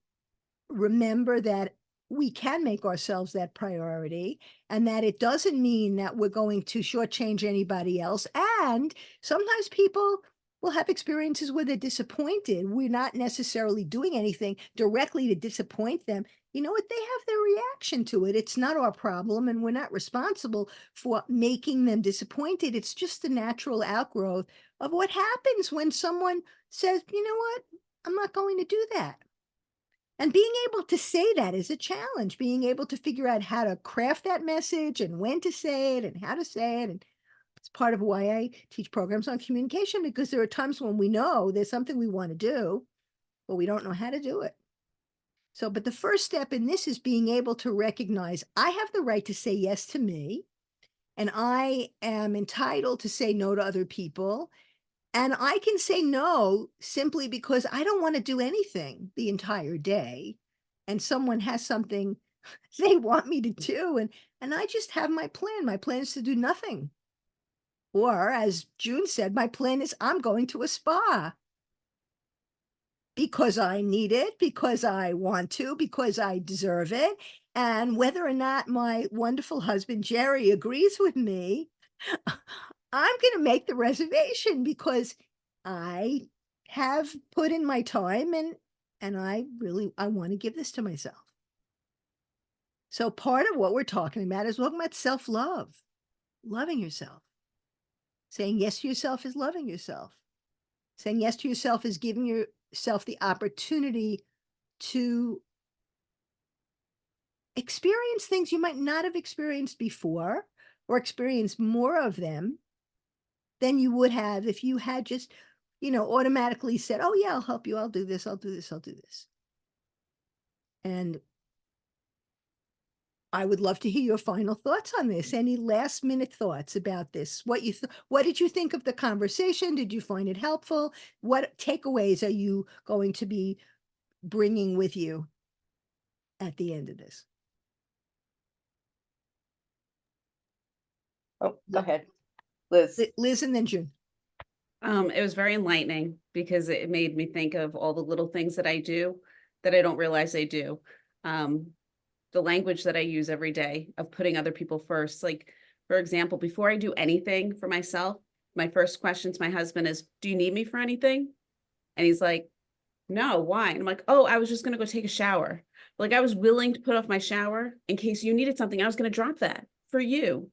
remember that we can make ourselves that priority, and that it doesn't mean that we're going to shortchange anybody else. And sometimes people will have experiences where they're disappointed. We're not necessarily doing anything directly to disappoint them. You know what? They have their reaction to it. It's not our problem, and we're not responsible for making them disappointed. It's just the natural outgrowth of what happens when someone says, you know what? I'm not going to do that. And being able to say that is a challenge, being able to figure out how to craft that message and when to say it and how to say it. And it's part of why I teach programs on communication, because there are times when we know there's something we want to do, but we don't know how to do it. So, but the first step in this is being able to recognize I have the right to say yes to me, and I am entitled to say no to other people. And I can say no simply because I don't want to do anything the entire day. And someone has something they want me to do. And I just have my plan. My plan is to do nothing. Or as June said, my plan is I'm going to a spa. Because I need it, because I want to, because I deserve it. And whether or not my wonderful husband, Jerry, agrees with me, I'm going to make the reservation because I have put in my time and I want to give this to myself. So part of what we're talking about is talking about self-love, loving yourself. Saying yes to yourself is loving yourself. Saying yes to yourself is giving yourself the opportunity to experience things you might not have experienced before or experience more of them than you would have if you had just, automatically said, oh yeah, I'll help you. I'll do this. I'll do this. I'll do this. And I would love to hear your final thoughts on this. Any last minute thoughts about this? What did you think of the conversation? Did you find it helpful? What takeaways are you going to be bringing with you at the end of this? Oh, go ahead, Liz. Liz and then June. It was very enlightening because it made me think of all the little things that I do that I don't realize I do. The language that I use every day of putting other people first. Like, for example, before I do anything for myself, my first question to my husband is, do you need me for anything? And he's like, no, why? And I'm like, oh, I was just going to go take a shower. Like, I was willing to put off my shower in case you needed something. I was going to drop that for you.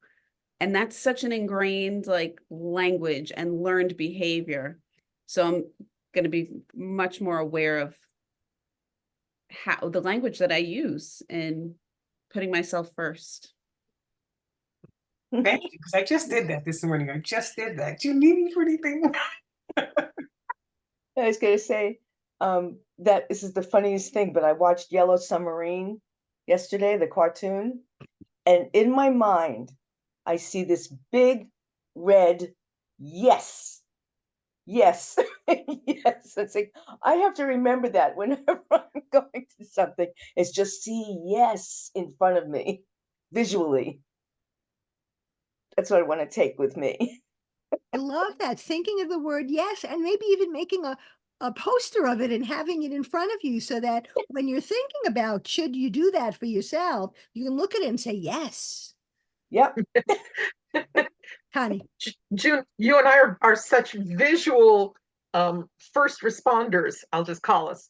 And that's such an ingrained language and learned behavior. So I'm going to be much more aware of how the language that I use in putting myself first. Thank you, because I just did that this morning. I just did that. Do you need me for anything? I was going to say that this is the funniest thing, but I watched Yellow Submarine yesterday, the cartoon, and in my mind, I see this big red yes. Yes. Yes. It's like, I have to remember that whenever I'm going to something, it's just see yes in front of me visually. That's what I want to take with me. I love that. Thinking of the word yes, and maybe even making a poster of it and having it in front of you so that when you're thinking about should you do that for yourself, you can look at it and say yes. Yep. Connie. June, you and I are such visual first responders, I'll just call us,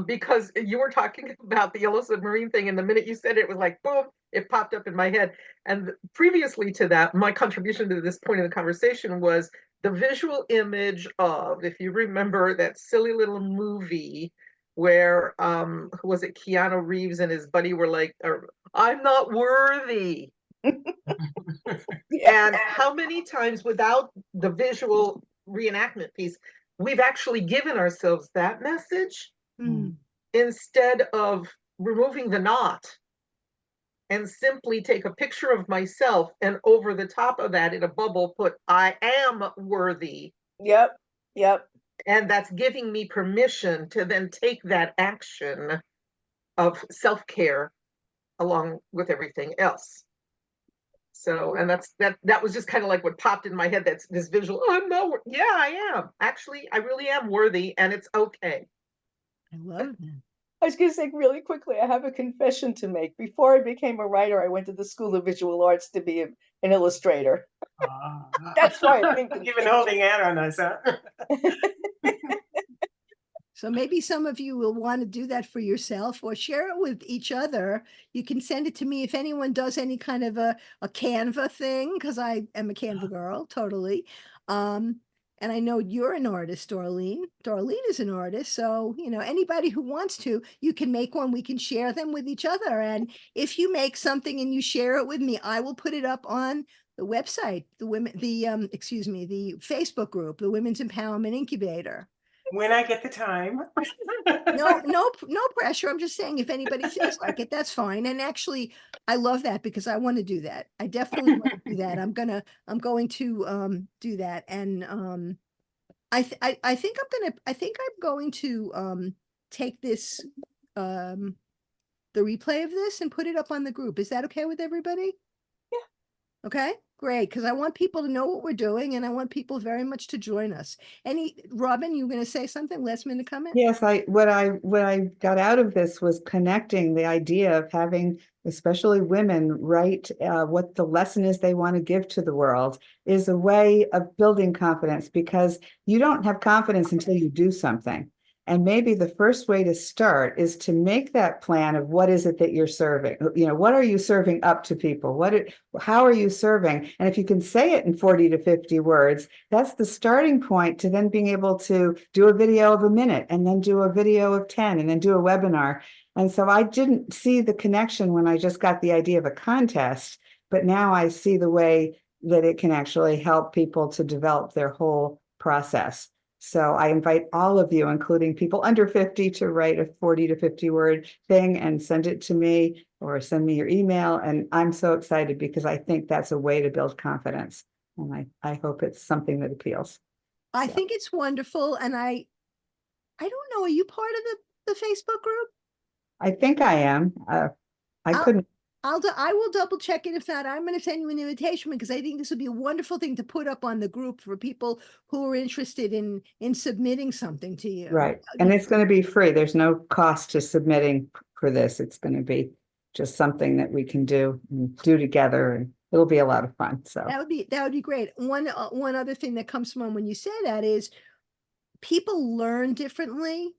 because you were talking about the Yellow Submarine thing, and the minute you said it, it was like, boom, it popped up in my head. And previously to that, my contribution to this point of the conversation was the visual image of, if you remember that silly little movie where, who was it, Keanu Reeves and his buddy were like, I'm not worthy. And how many times without the visual reenactment piece, we've actually given ourselves that message instead of removing the not and simply take a picture of myself and over the top of that in a bubble put, I am worthy. Yep. Yep. And that's giving me permission to then take that action of self-care along with everything else. So, and that was just kind of like what popped in my head. That's this visual. Oh, no, yeah, I am. Actually, I really am worthy, and it's okay. I love that. I was going to say really quickly, I have a confession to make. Before I became a writer, I went to the School of Visual Arts to be an illustrator. That's why I think You've been holding out on us, huh? So maybe some of you will want to do that for yourself or share it with each other. You can send it to me if anyone does any kind of a Canva thing, because I am a Canva girl, totally. And I know you're an artist, Darlene. Darlene is an artist. So, anybody who wants to, you can make one. We can share them with each other. And if you make something and you share it with me, I will put it up on the website, the Facebook group, the Women's Empowerment Incubator. When I get the time. No pressure. I'm just saying if anybody feels like it, that's fine. And actually, I love that because I want to do that. I definitely want to do that. I'm going to do that. And I think I'm going to take this the replay of this and put it up on the group. Is that okay with everybody? Yeah. Okay, great, because I want people to know what we're doing and I want people very much to join us. Robin, you going to say something? Last minute comment? Yes, what I got out of this was connecting the idea of having especially women write what the lesson is they want to give to the world is a way of building confidence, because you don't have confidence until you do something. And maybe the first way to start is to make that plan of what is it that you're serving? What are you serving up to people? How are you serving? And if you can say it in 40 to 50 words, that's the starting point to then being able to do a video of a minute and then do a video of 10 and then do a webinar. And so I didn't see the connection when I just got the idea of a contest, but now I see the way that it can actually help people to develop their whole process. So I invite all of you, including people under 50, to write a 40 to 50 word thing and send it to me or send me your email. And I'm so excited because I think that's a way to build confidence. And I hope it's something that appeals. I So. think it's wonderful. And I don't know, are you part of the Facebook group? I think I am. I I'll- couldn't. I will double check it. If not, I'm going to send you an invitation because I think this would be a wonderful thing to put up on the group for people who are interested in submitting something to you. Right. And it's going to be free. There's no cost to submitting for this. It's going to be just something that we can do and do together, and it'll be a lot of fun. So That would be great. One other thing that comes to mind when you say that is people learn differently.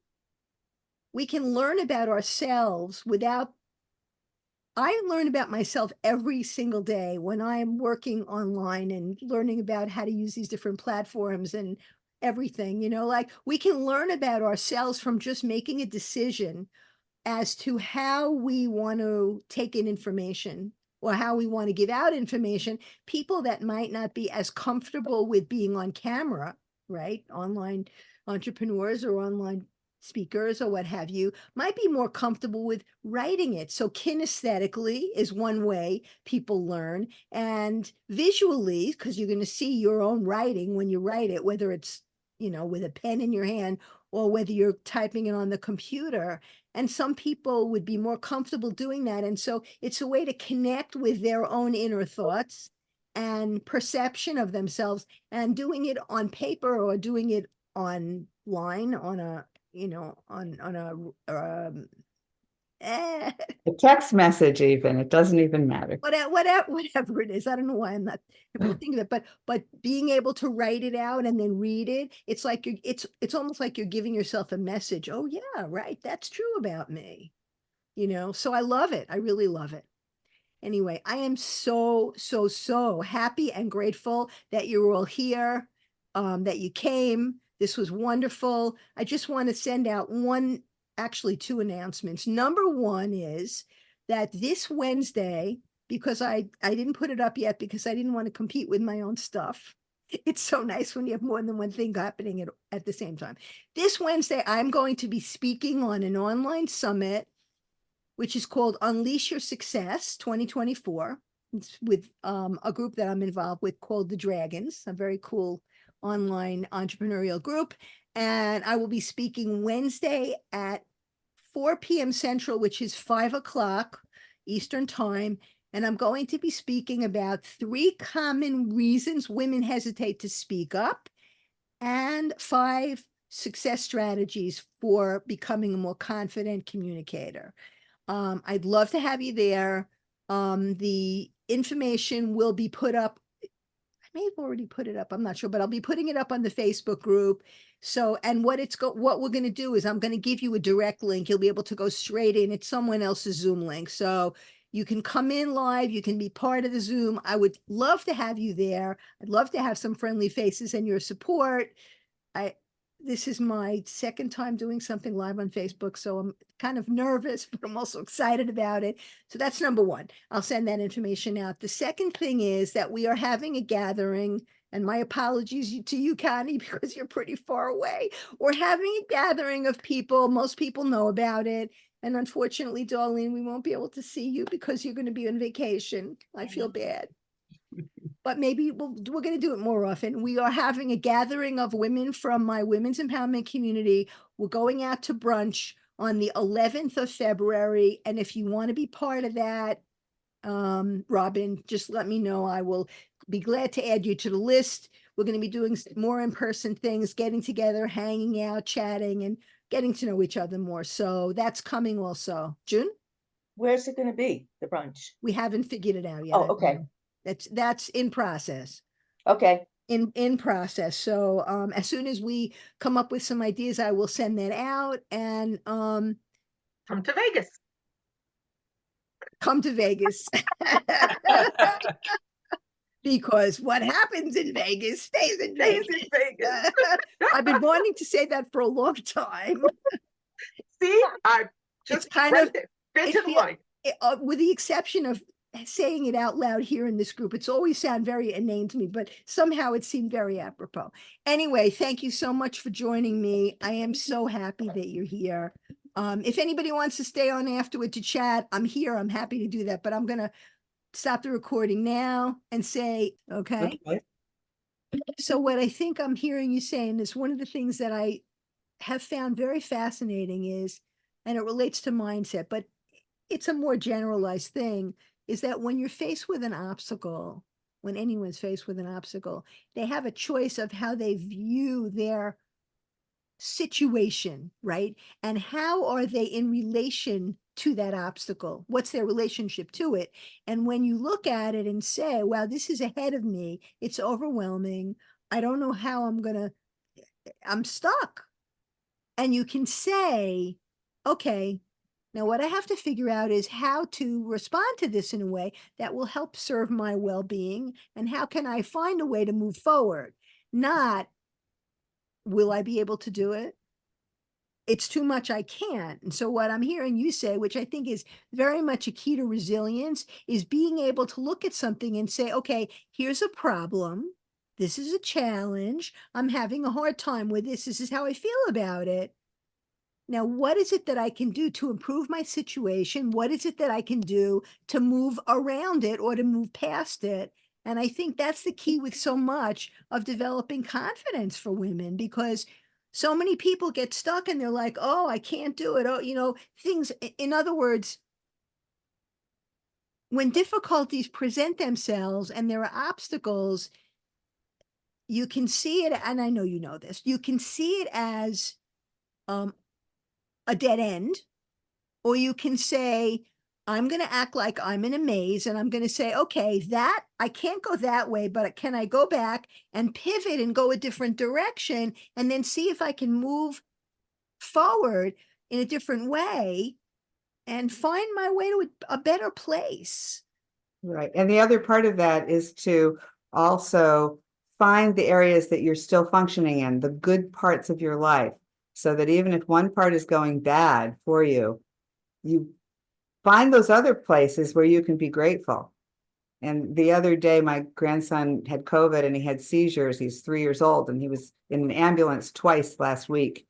We can learn about ourselves without. I learn about myself every single day when I am working online and learning about how to use these different platforms and everything, like we can learn about ourselves from just making a decision as to how we want to take in information or how we want to give out information. People that might not be as comfortable with being on camera, right? Online entrepreneurs or online speakers or what have you, might be more comfortable with writing it. So kinesthetically is one way people learn, and visually, because you're going to see your own writing when you write it, whether it's, with a pen in your hand or whether you're typing it on the computer. And some people would be more comfortable doing that. And so it's a way to connect with their own inner thoughts and perception of themselves, and doing it on paper or doing it online on a, on a a text message, even, it doesn't even matter. whatever it is. I don't know why I'm not able to think of it, but being able to write it out and then read it, it's like it's almost like you're giving yourself a message. Oh yeah, right. That's true about me. So I love it. I really love it. Anyway, I am so happy and grateful that you're all here, that you came. This was wonderful. I just want to send out actually two announcements. Number one is that this Wednesday, because I didn't put it up yet because I didn't want to compete with my own stuff. It's so nice when you have more than one thing happening at the same time. This Wednesday, I'm going to be speaking on an online summit, which is called Unleash Your Success 2024. It's with a group that I'm involved with called The Dragons, a very cool online entrepreneurial group. And I will be speaking Wednesday at 4 p.m. Central, which is 5 o'clock Eastern Time. And I'm going to be speaking about 3 common reasons women hesitate to speak up and 5 success strategies for becoming a more confident communicator. I'd love to have you there. The information will be put up. I may have already put it up. I'm not sure, but I'll be putting it up on the Facebook group. So, and what we're going to do is I'm going to give you a direct link. You'll be able to go straight in. It's someone else's Zoom link. So you can come in live. You can be part of the Zoom. I would love to have you there. I'd love to have some friendly faces and your support. This is my second time doing something live on Facebook, so I'm kind of nervous, but I'm also excited about it. So that's number one. I'll send that information out. The second thing is that we are having a gathering, and my apologies to you, Connie, because you're pretty far away. We're having a gathering of people. Most people know about it. And unfortunately, Darlene, we won't be able to see you because you're going to be on vacation. I feel bad. but maybe we're going to do it more often. We are having a gathering of women from my women's empowerment community. We're going out to brunch on the 11th of February. And if you want to be part of that, Robin, just let me know. I will be glad to add you to the list. We're going to be doing more in-person things, getting together, hanging out, chatting, and getting to know each other more. So that's coming also. June? Where's it gonna be, the brunch? We haven't figured it out yet. Oh, okay, That's in process. okay, In process. So as soon as we come up with some ideas, I will send that out and Come to Vegas. come to Vegas. Because what happens in Vegas stays in Stays Vegas. in Vegas. I've been wanting to say that for a long time. See, I It's just kind right of- there, fit it to the feel- line. With the exception of saying it out loud here in this group, it's always sound very inane to me, but somehow it seemed very apropos. Anyway, thank you so much for joining me. I am so happy that you're here. If anybody wants to stay on afterward to chat, I'm here. I'm happy to do that, but I'm gonna stop the recording now and say, okay. Okay. So what I think I'm hearing you saying is one of the things that I have found very fascinating is, and it relates to mindset, but it's a more generalized thing, is that when you're faced with an obstacle, when anyone's faced with an obstacle, they have a choice of how they view their situation, right? And how are they in relation to that obstacle? What's their relationship to it? And when you look at it and say, wow, this is ahead of me, it's overwhelming. I don't know how I'm stuck. And you can say, okay, now what I have to figure out is how to respond to this in a way that will help serve my well-being. And how can I find a way to move forward? Not, will I be able to do it? It's too much, I can't. And so what I'm hearing you say, which I think is very much a key to resilience, is being able to look at something and say, okay, here's a problem. This is a challenge. I'm having a hard time with this. This is how I feel about it. Now, what is it that I can do to improve my situation? What is it that I can do to move around it or to move past it? And I think that's the key with so much of developing confidence for women, because so many people get stuck and they're like, oh, I can't do it. Oh, things, in other words, when difficulties present themselves and there are obstacles, you can see it, and I know you know this, you can see it as a dead end, or you can say, I'm going to act like I'm in a maze and I'm going to say, okay, that I can't go that way, but can I go back and pivot and go a different direction and then see if I can move forward in a different way and find my way to a better place. Right. And the other part of that is to also find the areas that you're still functioning in, the good parts of your life, so that even if one part is going bad for you, you find those other places where you can be grateful. And the other day, my grandson had COVID and he had seizures. He's 3 years old and he was in an ambulance twice last week.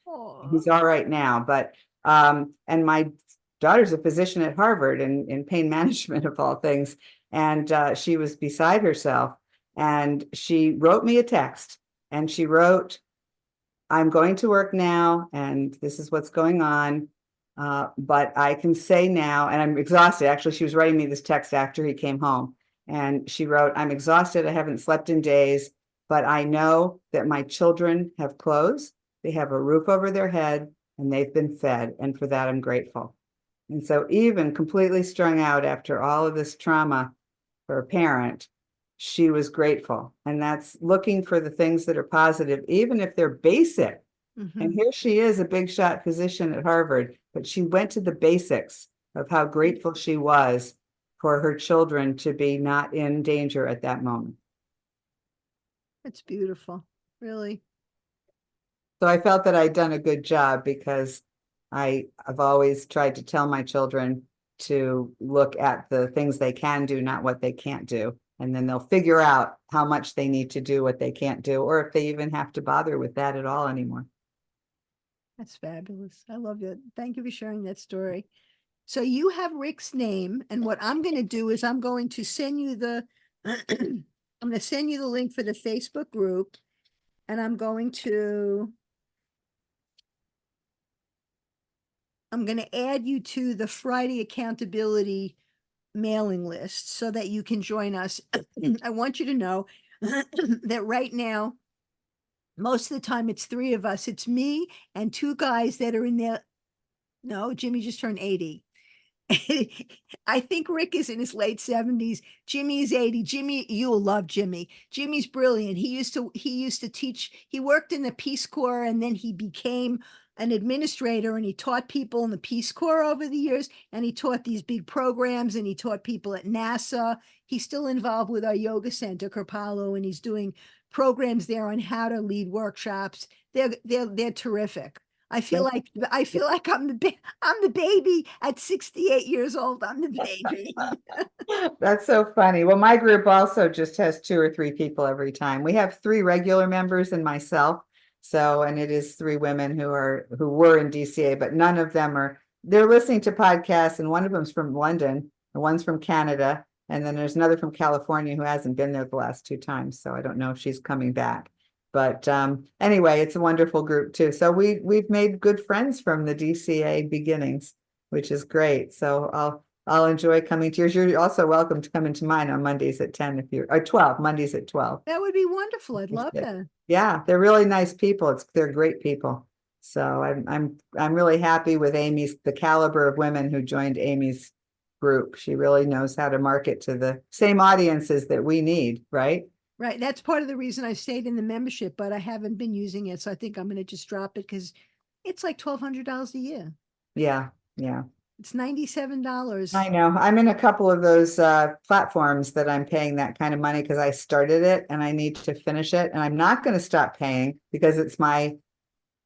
He's all right now, but and my daughter's a physician at Harvard in pain management of all things. And she was beside herself and she wrote me a text and she wrote, I'm going to work now and this is what's going on. But I can say now, and I'm exhausted. Actually, she was writing me this text after he came home and she wrote, I'm exhausted. I haven't slept in days, but I know that my children have clothes. They have a roof over their head and they've been fed. And for that, I'm grateful. And so even completely strung out after all of this trauma for a parent, she was grateful. And that's looking for the things that are positive, even if they're basic. And here she is, a big shot physician at Harvard, but she went to the basics of how grateful she was for her children to be not in danger at that moment. That's beautiful, really. So I felt that I'd done a good job because I've always tried to tell my children to look at the things they can do, not what they can't do. And then they'll figure out how much they need to do what they can't do, or if they even have to bother with that at all anymore. That's fabulous. I love it. Thank you for sharing that story. So you have Rick's name, and what I'm going to do is I'm going to send you the I'm I'm gonna send you the link for the Facebook group, and I'm gonna add you to the Friday accountability mailing list so that you can join us. I want you to know that right now, most of the time it's three of us. It's me and two guys that are in there. No, Jimmy just turned 80. I think Rick is in his late 70s. Jimmy is 80. Jimmy, you'll love Jimmy. Jimmy's brilliant. He used to teach. He worked in the Peace Corps, and then he became an administrator, and he taught people in the Peace Corps over the years, and he taught these big programs, and he taught people at NASA. He's still involved with our yoga center, Kripalu, and he's doing programs there on how to lead workshops. They're terrific. I feel like I'm the baby at 68 years old. I'm the baby. That's so funny. Well, my group also just has 2 or 3 people every time. We have 3 regular members and myself. So, and it is 3 women who were in DCA, but none of them they're listening to podcasts, and one of them's from London, and one's from Canada, and then there's another from California who hasn't been there the last 2 times. So I don't know if she's coming back. But anyway, it's a wonderful group too. So we've made good friends from the DCA beginnings, which is great. So I'll enjoy coming to yours. You're also welcome to come into mine on Mondays at 10 or 12, Mondays at 12. That would be wonderful. I'd love that. Yeah, they're really nice people. They're great people. So I'm really happy with the caliber of women who joined Amy's group. She really knows how to market to the same audiences that we need, right? Right. That's part of the reason I stayed in the membership, but I haven't been using it. So I think I'm going to just drop it because it's like $1,200 a year. Yeah. Yeah. It's $97. I know. I'm in a couple of those platforms that I'm paying that kind of money because I started it and I need to finish it. And I'm not going to stop paying because it's I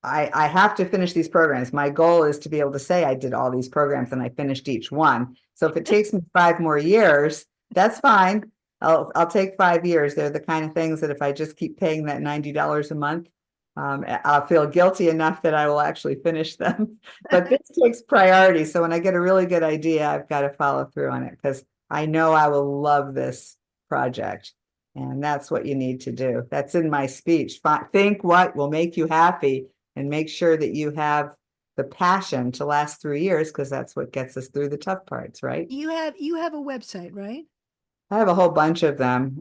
have to finish these programs. My goal is to be able to say I did all these programs and I finished each one. So if it takes me 5 more years, that's fine. I'll take 5 years. They're the kind of things that if I just keep paying that $90 a month, I'll feel guilty enough that I will actually finish them. But this takes priority. So when I get a really good idea, I've got to follow through on it because I know I will love this project. And that's what you need to do. That's in my speech. Think what will make you happy and make sure that you have the passion to last 3 years because that's what gets us through the tough parts, right? You have a website, right? I have a whole bunch of them.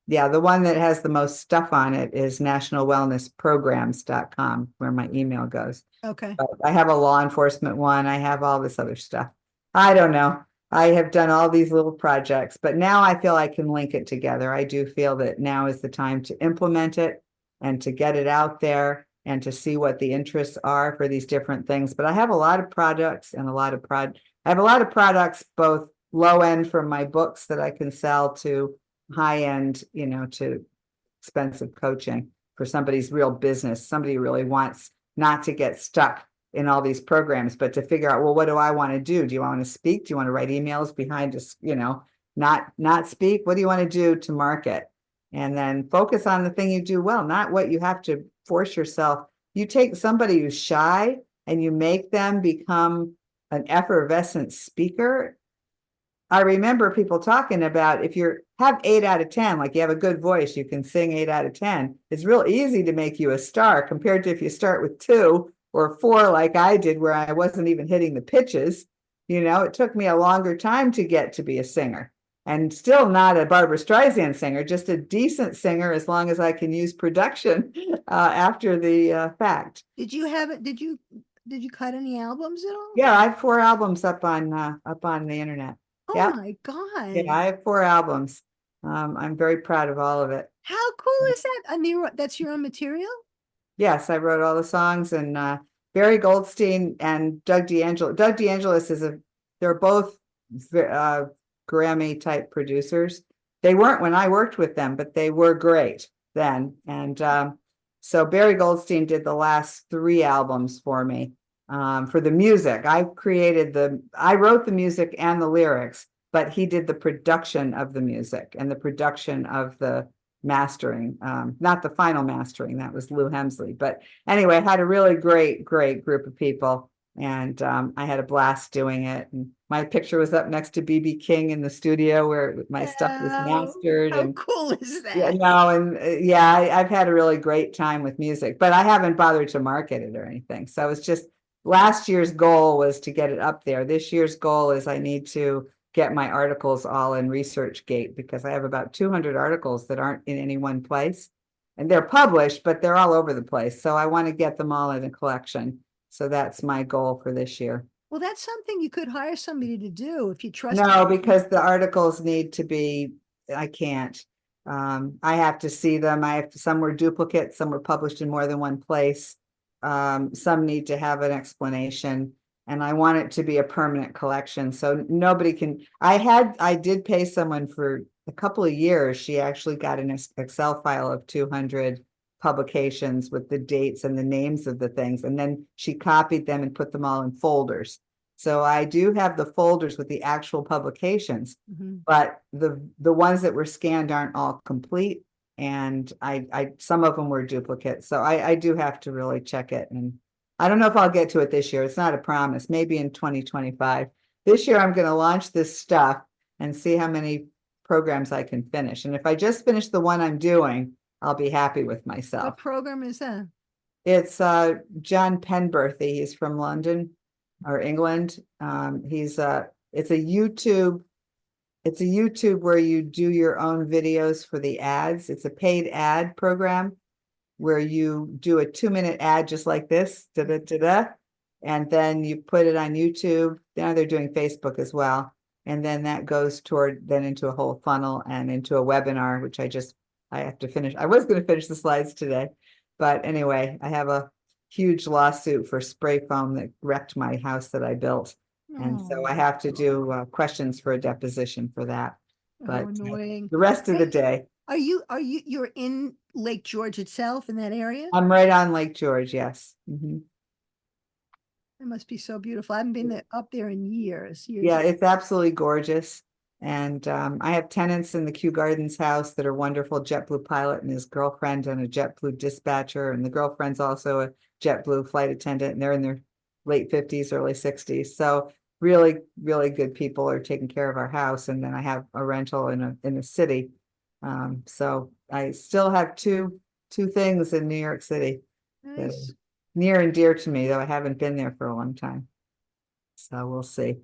Yeah, the one that has the most stuff on it is nationalwellnessprograms.com, where my email goes. Okay. But I have a law enforcement one. I have all this other stuff. I don't know. I have done all these little projects, but now I feel I can link it together. I do feel that now is the time to implement it and to get it out there and to see what the interests are for these different things. But I have a lot of products and I have a lot of products, both low end from my books that I can sell to high end, to expensive coaching for somebody's real business. Somebody really wants not to get stuck in all these programs, but to figure out, well, what do I want to do? Do you want to speak? Do you want to write emails behind us, not speak? What do you want to do to market? And then focus on the thing you do well, not what you have to force yourself. You take somebody who's shy and you make them become an effervescent speaker. I remember people talking about if you have 8 out of 10, like you have a good voice, you can sing 8 out of 10. It's real easy to make you a star compared to if you start with 2 or 4, like I did, where I wasn't even hitting the pitches. It took me a longer time to get to be a singer, and still not a Barbra Streisand singer, just a decent singer as long as I can use production after the fact. Did you cut any albums at all? Yeah, I have 4 albums up on the internet. Oh Yeah. my God. Yeah, I have 4 albums. I'm very proud of all of it. How cool is that? That's your own material? Yes, I wrote all the songs, and Barry Goldstein and Doug D'Angelis. Doug D'Angelis they're both Grammy type producers. They weren't when I worked with them, but they were great then. And so Barry Goldstein did the last 3 albums for me. For the music, I wrote the music and the lyrics, but he did the production of the music and the production of the mastering, not the final mastering, that was Lou Hemsley. But anyway, I had a really great group of people And I had a blast doing it. And my picture was up next to BB King in the studio where my stuff was Wow, mastered. how And cool is yeah, that? no, and yeah, I've had a really great time with music, but I haven't bothered to market it or anything. So it's just last year's goal was to get it up there. This year's goal is I need to get my articles all in ResearchGate because I have about 200 articles that aren't in any one place. And they're published, but they're all over the place. So I want to get them all in a collection. So that's my goal for this year. Well, that's something you could hire somebody to do if you trust. No, them. because the articles need to be, I can't. I have to see them. Some were duplicates, some were published in more than one place. Some need to have an explanation, and I want it to be a permanent collection. So nobody can, I did pay someone for a couple of years. She actually got an Excel file of 200 publications with the dates and the names of the things. And then she copied them and put them all in folders. So I do have the folders with the actual publications, Mhm. but the ones that were scanned aren't all complete. And some of them were duplicates. So I do have to really check it. And I don't know if I'll get to it this year. It's not a promise, maybe in 2025. This year, I'm going to launch this stuff and see how many programs I can finish. And if I just finish the one I'm doing, I'll be happy with myself. What program is that? It's John Penberthy. He's from London or England. It's a YouTube where you do your own videos for the ads. It's a paid ad program where you do a 2-minute ad just like this, and then you put it on YouTube. Now they're doing Facebook as well. And then that goes into a whole funnel and into a webinar, which I have to finish. I was going to finish the slides today, but anyway, I have a huge lawsuit for spray foam that wrecked my house that I built. And so I Oh, have to do questions for a deposition for that. how But annoying. the rest of the Hey, day, You're in Lake George itself in that area? I'm right on Lake George. Yes. Mhm. It must be so beautiful. I haven't been up there in years. Yeah, it's absolutely gorgeous. And I have tenants in the Kew Gardens house that are wonderful. JetBlue pilot and his girlfriend and a JetBlue dispatcher. And the girlfriend's also a JetBlue flight attendant, and they're in their late 50s, early 60s. So really, really good people are taking care of our house. And then I have a rental in the city. So I still have two things in New York City that Nice. are near and dear to me, though I haven't been there for a long time. So we'll see.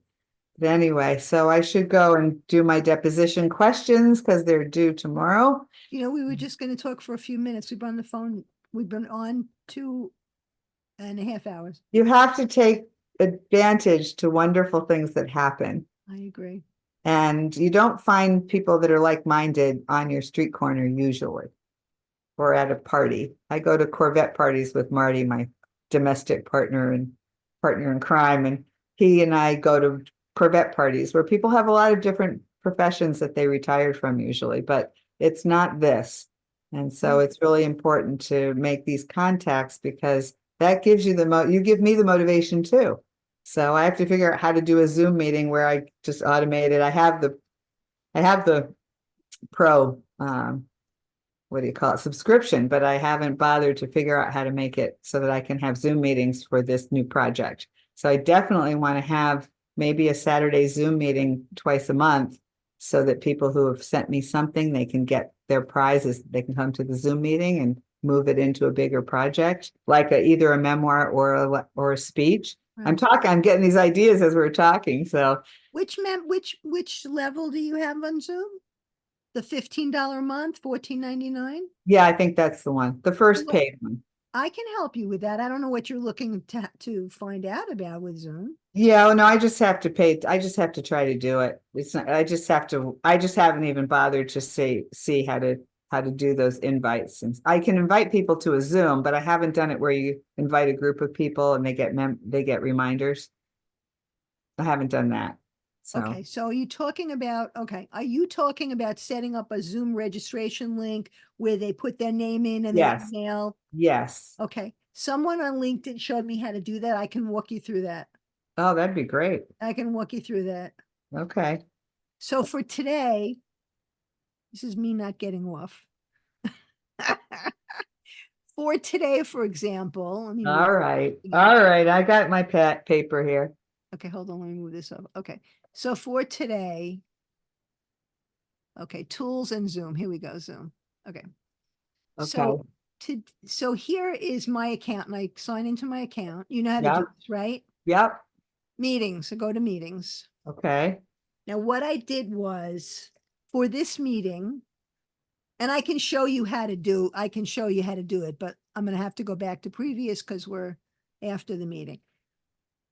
But anyway, so I should go and do my deposition questions because they're due tomorrow. We were just going to talk for a few minutes. We've been on the phone. We've been on 2.5 hours. You have to take advantage to wonderful things that happen. I agree. And you don't find people that are like-minded on your street corner usually, or at a party. I go to Corvette parties with Marty, my domestic partner in crime, and he and I go to Corvette parties where people have a lot of different professions that they retired from usually, but it's not this. And so it's really important to make these contacts because that gives you you give me the motivation too. So I have to figure out how to do a Zoom meeting where I just automate it. I have the pro, what do you call it, subscription, but I haven't bothered to figure out how to make it so that I can have Zoom meetings for this new project. So I definitely want to have maybe a Saturday Zoom meeting twice a month so that people who have sent me something, they can get their prizes. They can come to the Zoom meeting and move it into a bigger project, like either a memoir or a speech. I'm getting these ideas as we're talking. So Which level do you have on Zoom? The $15 a month, $14.99? yeah, I think that's the one, the first Well, paid one. I can help you with that. I don't know what you're looking to find out about with Zoom. Yeah, no, I just have to pay. I just have to try to do it. It's not, I just haven't even bothered to see how to do those invites. And I can invite people to a Zoom, but I haven't done it where you invite a group of people and they get reminders. I haven't done that. So Okay, so are you talking about setting up a Zoom registration link where they put their name in and their Yes. email? Yes. Okay, someone on LinkedIn showed me how to do that. I can walk you through that. Oh, that'd be great. I can walk you through that. Okay. So for today, this is me not getting off. for today, for example, let me move All this right, thing all over. right. I got my paper here. Okay, hold on, let me move this up. Okay, so for today. Okay, tools and Zoom. Here we go, Zoom. Okay. Okay. So so here is my account and I sign into my account. You know how to Yep. do this, right? Yep. Meetings, so go to meetings. Okay. Now, what I did was for this meeting, and I can show you how to do, I can show you how to do it, but I'm gonna have to go back to previous because we're after the meeting.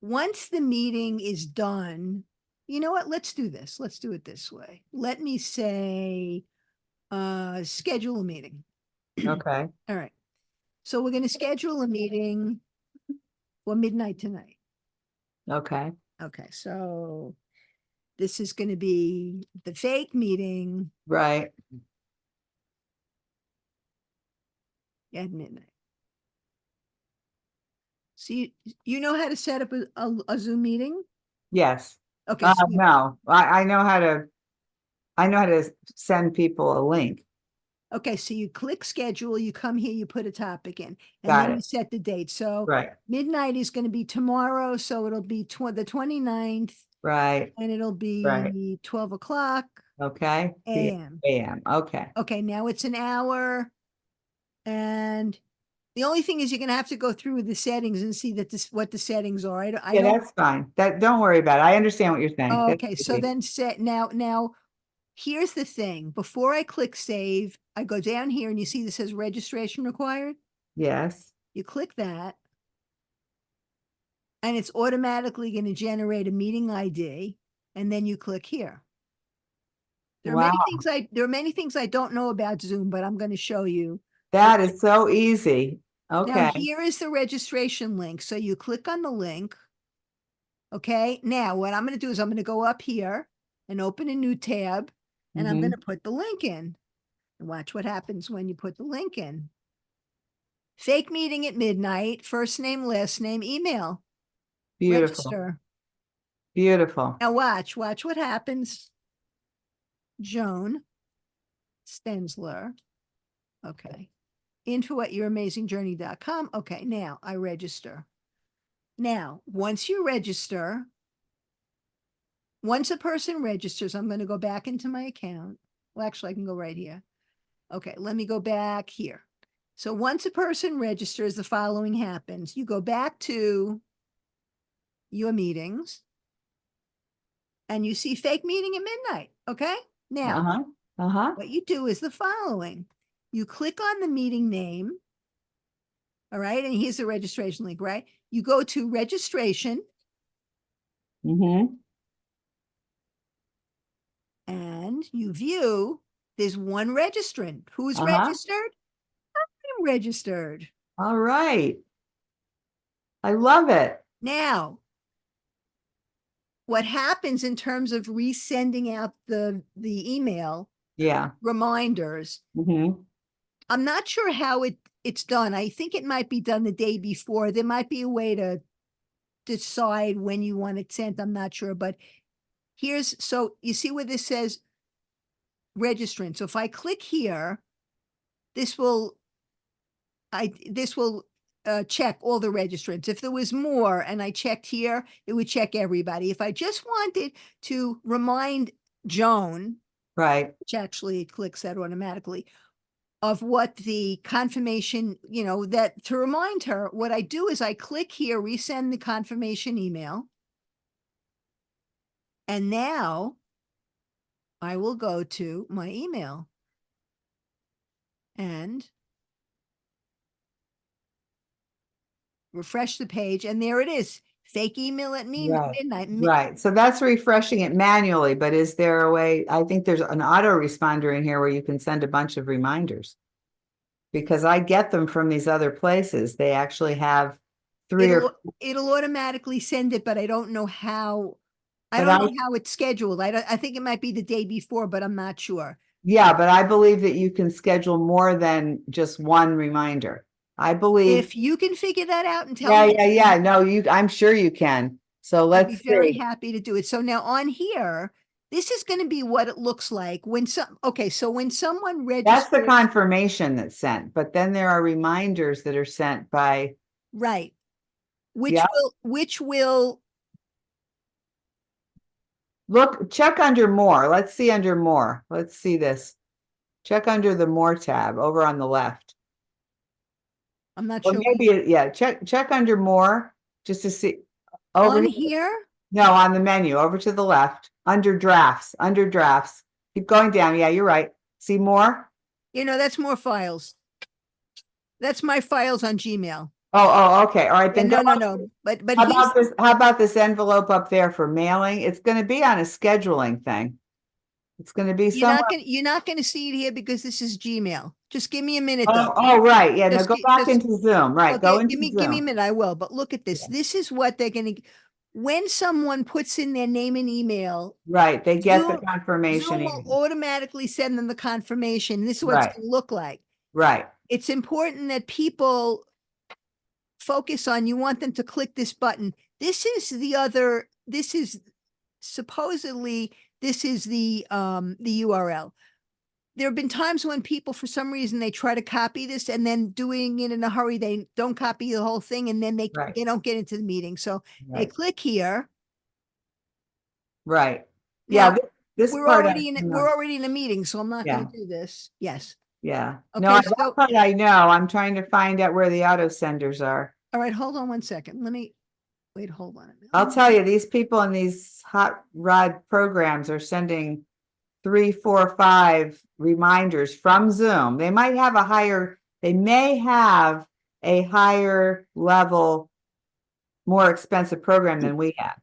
Once the meeting is done, you know what? Let's do this. Let's do it this way. Let me say, schedule a meeting. Okay. All right. So we're gonna schedule a meeting for midnight tonight. Okay. Okay, so this is gonna be the fake meeting Right. at midnight. So you know how to set up a Zoom meeting? Yes. Okay, so No, I know how to, send people a link. okay, so you click schedule, you come here, you put a topic in, and Got then you it. set the date. So Right. midnight is gonna be tomorrow, so it'll be the 29th, Right. and it'll be 12 o'clock Okay. AM. AM. Okay. Okay, now it's an hour. And the only thing is you're gonna have to go through the settings and see that what the settings are. I Yeah, don't, that's fine. Don't worry about it. I understand what you're saying. That's okay, so easy. then now, here's the thing. Before I click save, I go down here and you see this says registration required. Yes. You click that. And it's automatically gonna generate a meeting ID, and then you click here. There are Wow. many things I don't know about Zoom, but I'm gonna show you. That is so easy. Now, Okay. here is the registration link. So you click on the link. Okay, now what I'm gonna do is I'm gonna go up here and open a new tab, and I'm Mhm. gonna put the link in. And watch what happens when you put the link in. Fake meeting at midnight, first name, last name, email, Beautiful. register. Beautiful. Now watch what happens. Joan Stensler. Okay. Info at youramazingjourney.com. Okay, now I register. Now, once you register, once a person registers, I'm going to go back into my account. Well, actually, I can go right here. Okay, let me go back here. So once a person registers, the following happens. You go back to your meetings and you see fake meeting at midnight. Okay, now Uh-huh. Uh-huh. what you do is the following. You click on the meeting name. All right, and here's the registration link, right? You go to registration Mm-hmm. and you view, there's one registrant. Who's Uh-huh. registered? I'm registered. All right. I love it. Now, what happens in terms of resending out the email Yeah. reminders, Mm-hmm. I'm not sure how it's done. I think it might be done the day before. There might be a way to decide when you want it sent. I'm not sure, but so you see where this says registrant. So if I click here, this will check all the registrants. If there was more and I checked here, it would check everybody. If I just wanted to remind Joan, Right. which actually it clicks that automatically, of what the confirmation, that to remind her, what I do is I click here, resend the confirmation email. And now I will go to my email and refresh the page. And there it is. Fake email at Right. midnight. Right. So that's refreshing it manually, but is there a way? I think there's an autoresponder in here where you can send a bunch of reminders. Because I get them from these other places. They actually have It'll automatically send it, but I don't know how. I But don't know how it's scheduled. I think it might be the day before, but I'm not sure. yeah, but I believe that you can schedule more than just one reminder. I believe. If you can figure that out and tell me, Yeah. No, I'm sure you can. So I'd be let's very see. happy to do it. So now on here, this is going to be what it looks like when so when someone That's the registers, confirmation that's sent, but then there are reminders that are sent by, right, which Yeah. will look, check under more. Let's see under more. Let's see this. Check under the more tab over on the left. I'm not Or sure maybe, yeah, check under more just to see. Over on here. here. No, on the menu, over to the left, under drafts. Keep going down. Yeah, you're right. See more? That's more files. That's my files on Gmail. Oh, okay. All right. Yeah, Then no, go no, up. no. But How he's about this? How about this envelope up there for mailing? It's going to be on a scheduling thing. It's going to be somewhere. you're not gonna see it here because this is Gmail. Just give me a minute Oh, though. oh, right. Yeah. No, Just go gi- back just- into Zoom. Right. Go Okay, into give me a Zoom. minute, I will, but look at this. Yeah. This is what they're gonna, when someone puts in their name and email, Right. They get the Zoom- confirmation. Zoom will email. automatically send them the confirmation. This is what it's Right. gonna look like. Right. It's important that people focus on, you want them to click this button. This is supposedly, this is the URL. There have been times when people, for some reason, they try to copy this and then doing it in a hurry, they don't copy the whole thing and then they Right. don't get into the meeting. So they Right. click here. Right. Yeah. Now, This we're part. already in a meeting, so I'm not gonna do this. Yes. Yeah. Okay, No, so- that part I know. I'm trying to find out where the auto senders are. All right, hold on one second. Wait, hold on a minute. I'll tell you, these people in these hot rod programs are sending 3, 4, 5 reminders from Zoom. They may have a higher level, more expensive program than we have.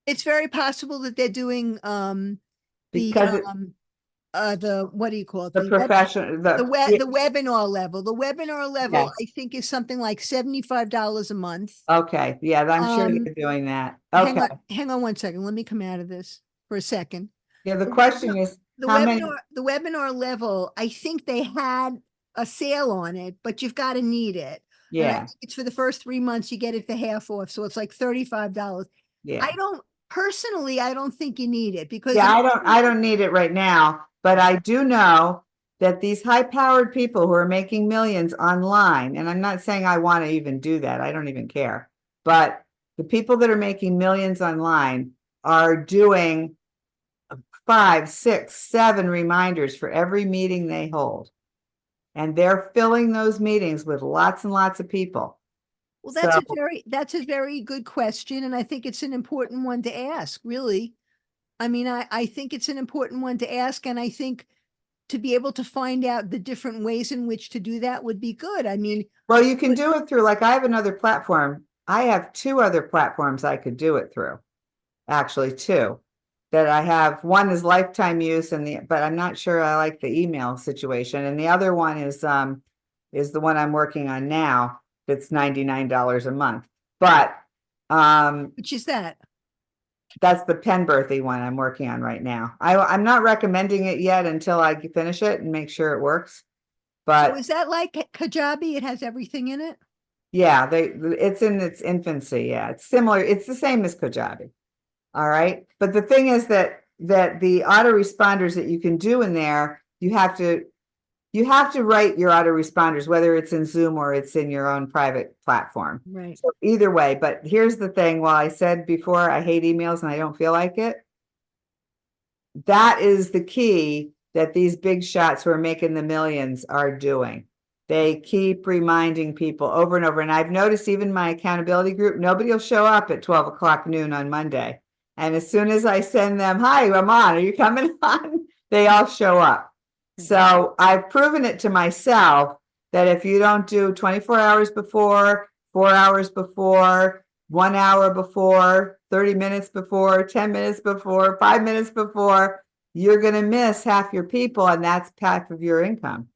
It's very possible that they're doing, Because what do you call it? the profession, The webinar level. The webinar level, Yes. I think, is something like $75 a month. Okay, yeah, I'm sure Um, they're doing that. Hang Okay, on, hang on one second. Let me come out of this for a second. yeah, the question is, The how many? webinar level, I think they had a sale on it, but you've got to need it. And I Yeah, think it's for the first 3 months, you get it for half off. So it's like $35. yeah. I don't think you need it because Yeah, I don't need it right now, but I do know that these high-powered people who are making millions online, and I'm not saying I want to even do that, I don't even care. But the people that are making millions online are doing 5, 6, 7 reminders for every meeting they hold. And they're filling those meetings with lots and lots of people. Well, that's So- that's a very good question, and I think it's an important one to ask, really. I mean, I think it's an important one to ask, and I think to be able to find out the different ways in which to do that would be good. I mean, Well, you can do it through, like, I have another platform. I have 2 other platforms I could do it through. Actually, 2 that I have. One is lifetime use but I'm not sure I like the email situation. And the other one is the one I'm working on now. That's $99 a month. But which is that? that's the Penberthy one I'm working on right now. I'm not recommending it yet until I finish it and make sure it works. So But is that like Kajabi? It has everything in it? yeah, it's in its infancy. Yeah, it's similar. It's the same as Kajabi. All right. But the thing is that the autoresponders that you can do in there, you have to write your autoresponders, whether it's in Zoom or it's in your own private platform. Right. So either way, but here's the thing, while I said before, I hate emails and I don't feel like it. That is the key that these big shots who are making the millions are doing. They keep reminding people over and over. And I've noticed even my accountability group, nobody will show up at 12 o'clock noon on Monday. And as soon as I send them, hi, I'm on, are you coming on? They all show up. So I've proven it to myself that if you don't do 24 hours before, 4 hours before, 1 hour before, 30 minutes before, 10 minutes before, 5 minutes before, you're going to miss half your people, and that's half of your income.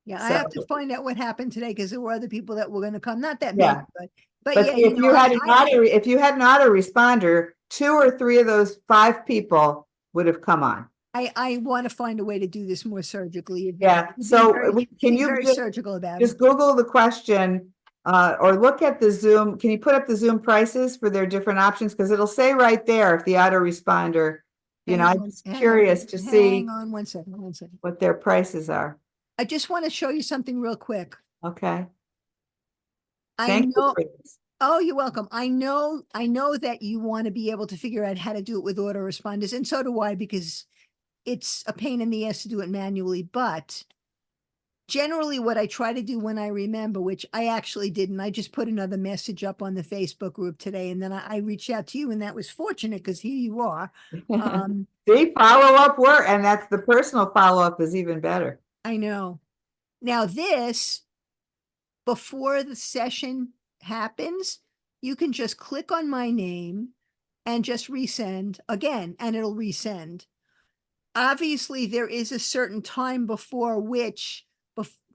Yeah, I have to So- find out what happened today because there were other people that were going to come. Not that Yeah. many, but But yeah, see, if you had an autoresponder, 2 or 3 of those 5 people would have come on. I want to find a way to do this more surgically. Yeah, Be so very- can be you very just surgical about just it? Google the question or look at the Zoom. Can you put up the Zoom prices for their different options? Because it'll say right there if the autoresponder You know, Hang I'm on, just hang on, curious to see Hang on 1 second, 1 second. what their prices are. I just want to show you something real quick. Okay, I thank you know, for this. oh, you're welcome. I know that you want to be able to figure out how to do it with autoresponders, and so do I, because it's a pain in the ass to do it manually, but generally what I try to do when I remember, which I actually didn't, I just put another message up on the Facebook group today, and then I reached out to you, and that was fortunate because here you are. See, follow-up work, and that's the personal follow-up is even better. I know. Now this, before the session happens, you can just click on my name and just resend again, and it'll resend. Obviously, there is a certain time before which,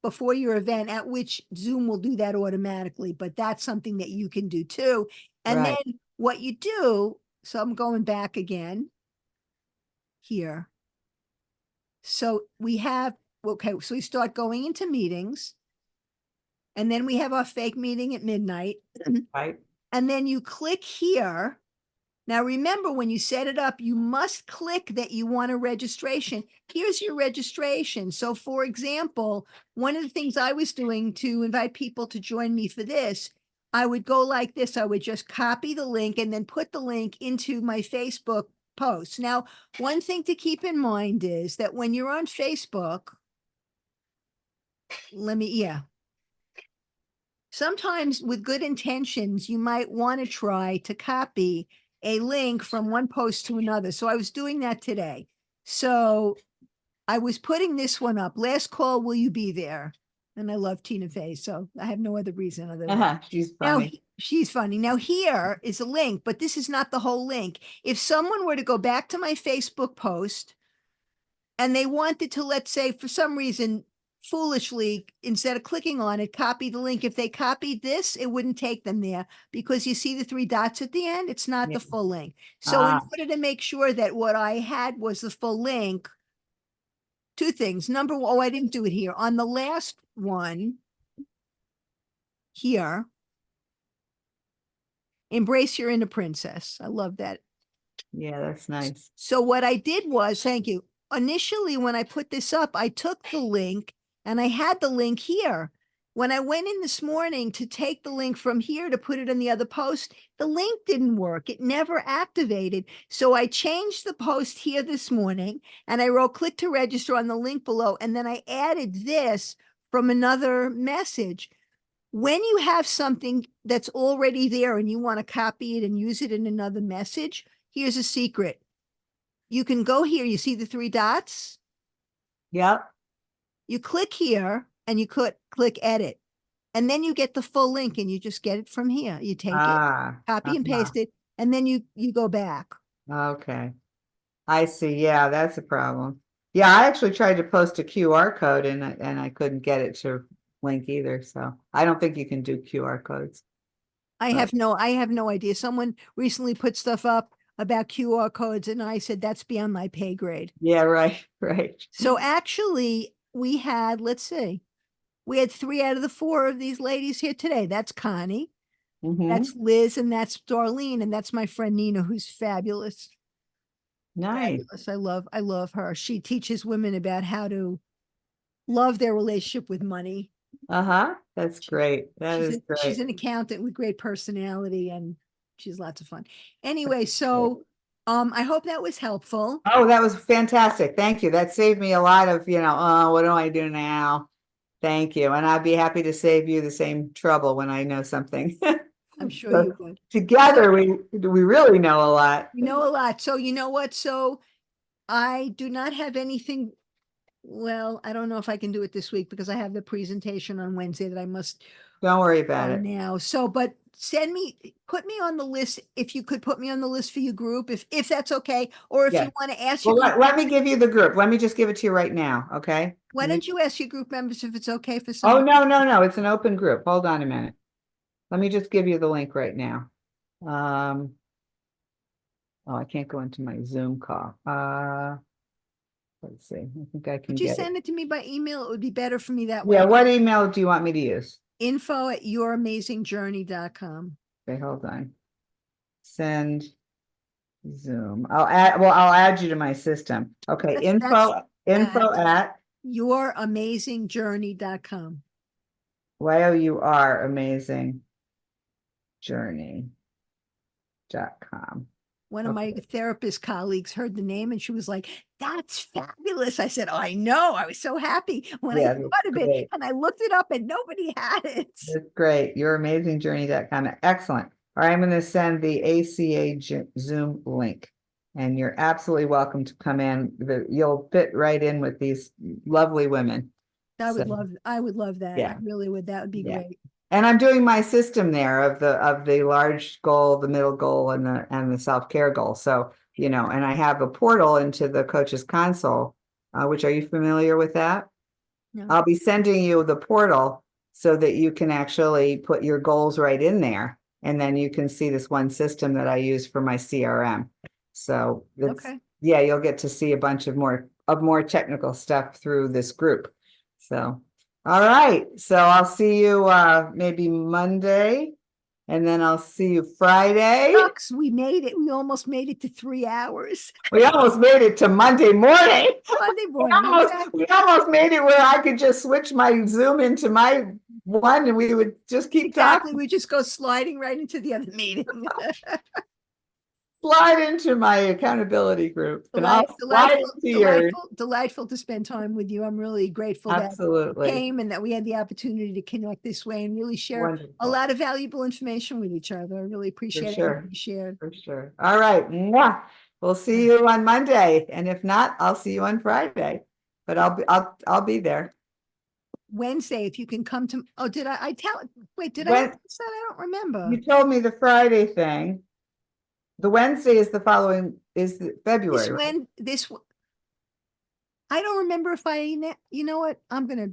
before your event, at which Zoom will do that automatically, but that's something that you can do too. And Right. then what you do, so I'm going back again here. So we have, okay, so we start going into meetings. And then we have our fake meeting at midnight. Right, And then you click here. Now, remember, when you set it up, you must click that you want a registration. Here's your registration. So for example, one of the things I was doing to invite people to join me for this, I would go like this. I would just copy the link and then put the link into my Facebook post. Now, one thing to keep in mind is that when you're on Facebook, sometimes with good intentions, you might want to try to copy a link from one post to another. So I was doing that today. So I was putting this one up. Last call, will you be there? And I love Tina Fey, so I have no other reason other than she's now funny. she's funny. Now here is a link, but this is not the whole link. If someone were to go back to my Facebook post and they wanted to, let's say, for some reason, foolishly, instead of clicking on it, copy the link. If they copied this, it wouldn't take them there because you see the 3 dots at the end. It's not Yeah. the full link. So in Ah. order to make sure that what I had was the full link, 2 things. Number one, I didn't do it here. On the last one here, embrace your inner princess. I love that. Yeah, that's nice. So what I did was, thank you. Initially, when I put this up, I took the link and I had the link here. When I went in this morning to take the link from here to put it in the other post, the link didn't work. It never activated. So I changed the post here this morning and I wrote click to register on the link below. And then I added this from another message. When you have something that's already there and you want to copy it and use it in another message, here's a secret. You can go here. You see the 3 dots? Yep. You click here and you click edit. And then you get the full link and you just get it from here. You take it, copy and paste it, and then you go back. Okay. I see. Yeah, that's a problem. Yeah, I actually tried to post a QR code and I couldn't get it to link either. So I don't think you can do QR codes. I have no idea. Someone recently put stuff up about QR codes and I said, that's beyond my pay grade. Yeah, right, right. So actually we had, let's see, we had 3 out of the 4 of these ladies here today. That's Connie, Mhm. that's Liz, and that's Darlene, and that's my friend Nina, who's fabulous. Nice. Fabulous. I love her. She teaches women about how to love their relationship with money. Uh-huh. That's great. That is She's great. an accountant with great personality and she's lots of fun. Anyway, so I hope that was helpful. Oh, that was fantastic. Thank you. That saved me a lot of, what do I do now? Thank you. And I'd be happy to save you the same trouble when I know something. I'm sure So you would. together, we really know a lot. We know a lot. So you know what? So I do not have anything. Well, I don't know if I can do it this week because I have the presentation on Wednesday that I must Don't worry about go it. now. So, but put me on the list. If you could put me on the list for your group, if that's okay, or if Yeah. you want to ask Well, your group, let me give you the group. Let me just give it to you right now, okay? why Let me- don't you ask your group members if it's okay for Oh, some? no. It's an open group. Hold on a minute. Let me just give you the link right now. Oh, I can't go into my Zoom call. Let's see. I think I can Could you get it. send it to me by email? It would be better for me that way. Yeah, what email do you want me to use? info@youramazingjourney.com. Okay, hold on. Send Zoom. I'll add you to my system. Okay, That's info at youramazingjourney.com. YOUR amazing journey.com. One of my Okay. therapist colleagues heard the name and she was like, "That's fabulous." I said, "I know." I was so happy when I Yeah, thought that's of it, great. and I looked it up and nobody had it. That's great. Youramazingjourney.com. Excellent. All right, I'm going to send the ACA Zoom link. And you're absolutely welcome to come in. You'll fit right in with these lovely women. I would So, love that. I yeah. really would. That would be Yeah. great. And I'm doing my system there of the large goal, the middle goal, and the self-care goal. So, and I have a portal into the coach's console, which, are you familiar with that? No. I'll be sending you the portal so that you can actually put your goals right in there. And then you can see this one system that I use for my CRM. So Okay. yeah, you'll get to see a bunch of more technical stuff through this group. So, all right. So I'll see you maybe Monday, and then I'll see you Friday. Shucks, we made it. We almost made it to 3 hours. We almost made it to Monday morning. Monday morning. Exactly. We almost made it where I could just switch my Zoom into my one and we would just keep Exactly. talking, We just go sliding right into the other meeting. slide into my accountability group and I'll slide into yours. Delightful to spend time with you. I'm really grateful that you Absolutely. came and that we had the opportunity to connect this way and really share a Wonderful. lot of valuable information with each other. I really appreciate sure. everything you shared. For sure. All right. Mwah. We'll see you on Monday. And if not, I'll see you on Friday. But I'll be there. Wednesday, if you can come to, oh, did I tell, wait, did I When- announce that? I don't remember. You told me the Friday thing. The Wednesday is February. This Right? when, I don't remember if you know what, I'm gonna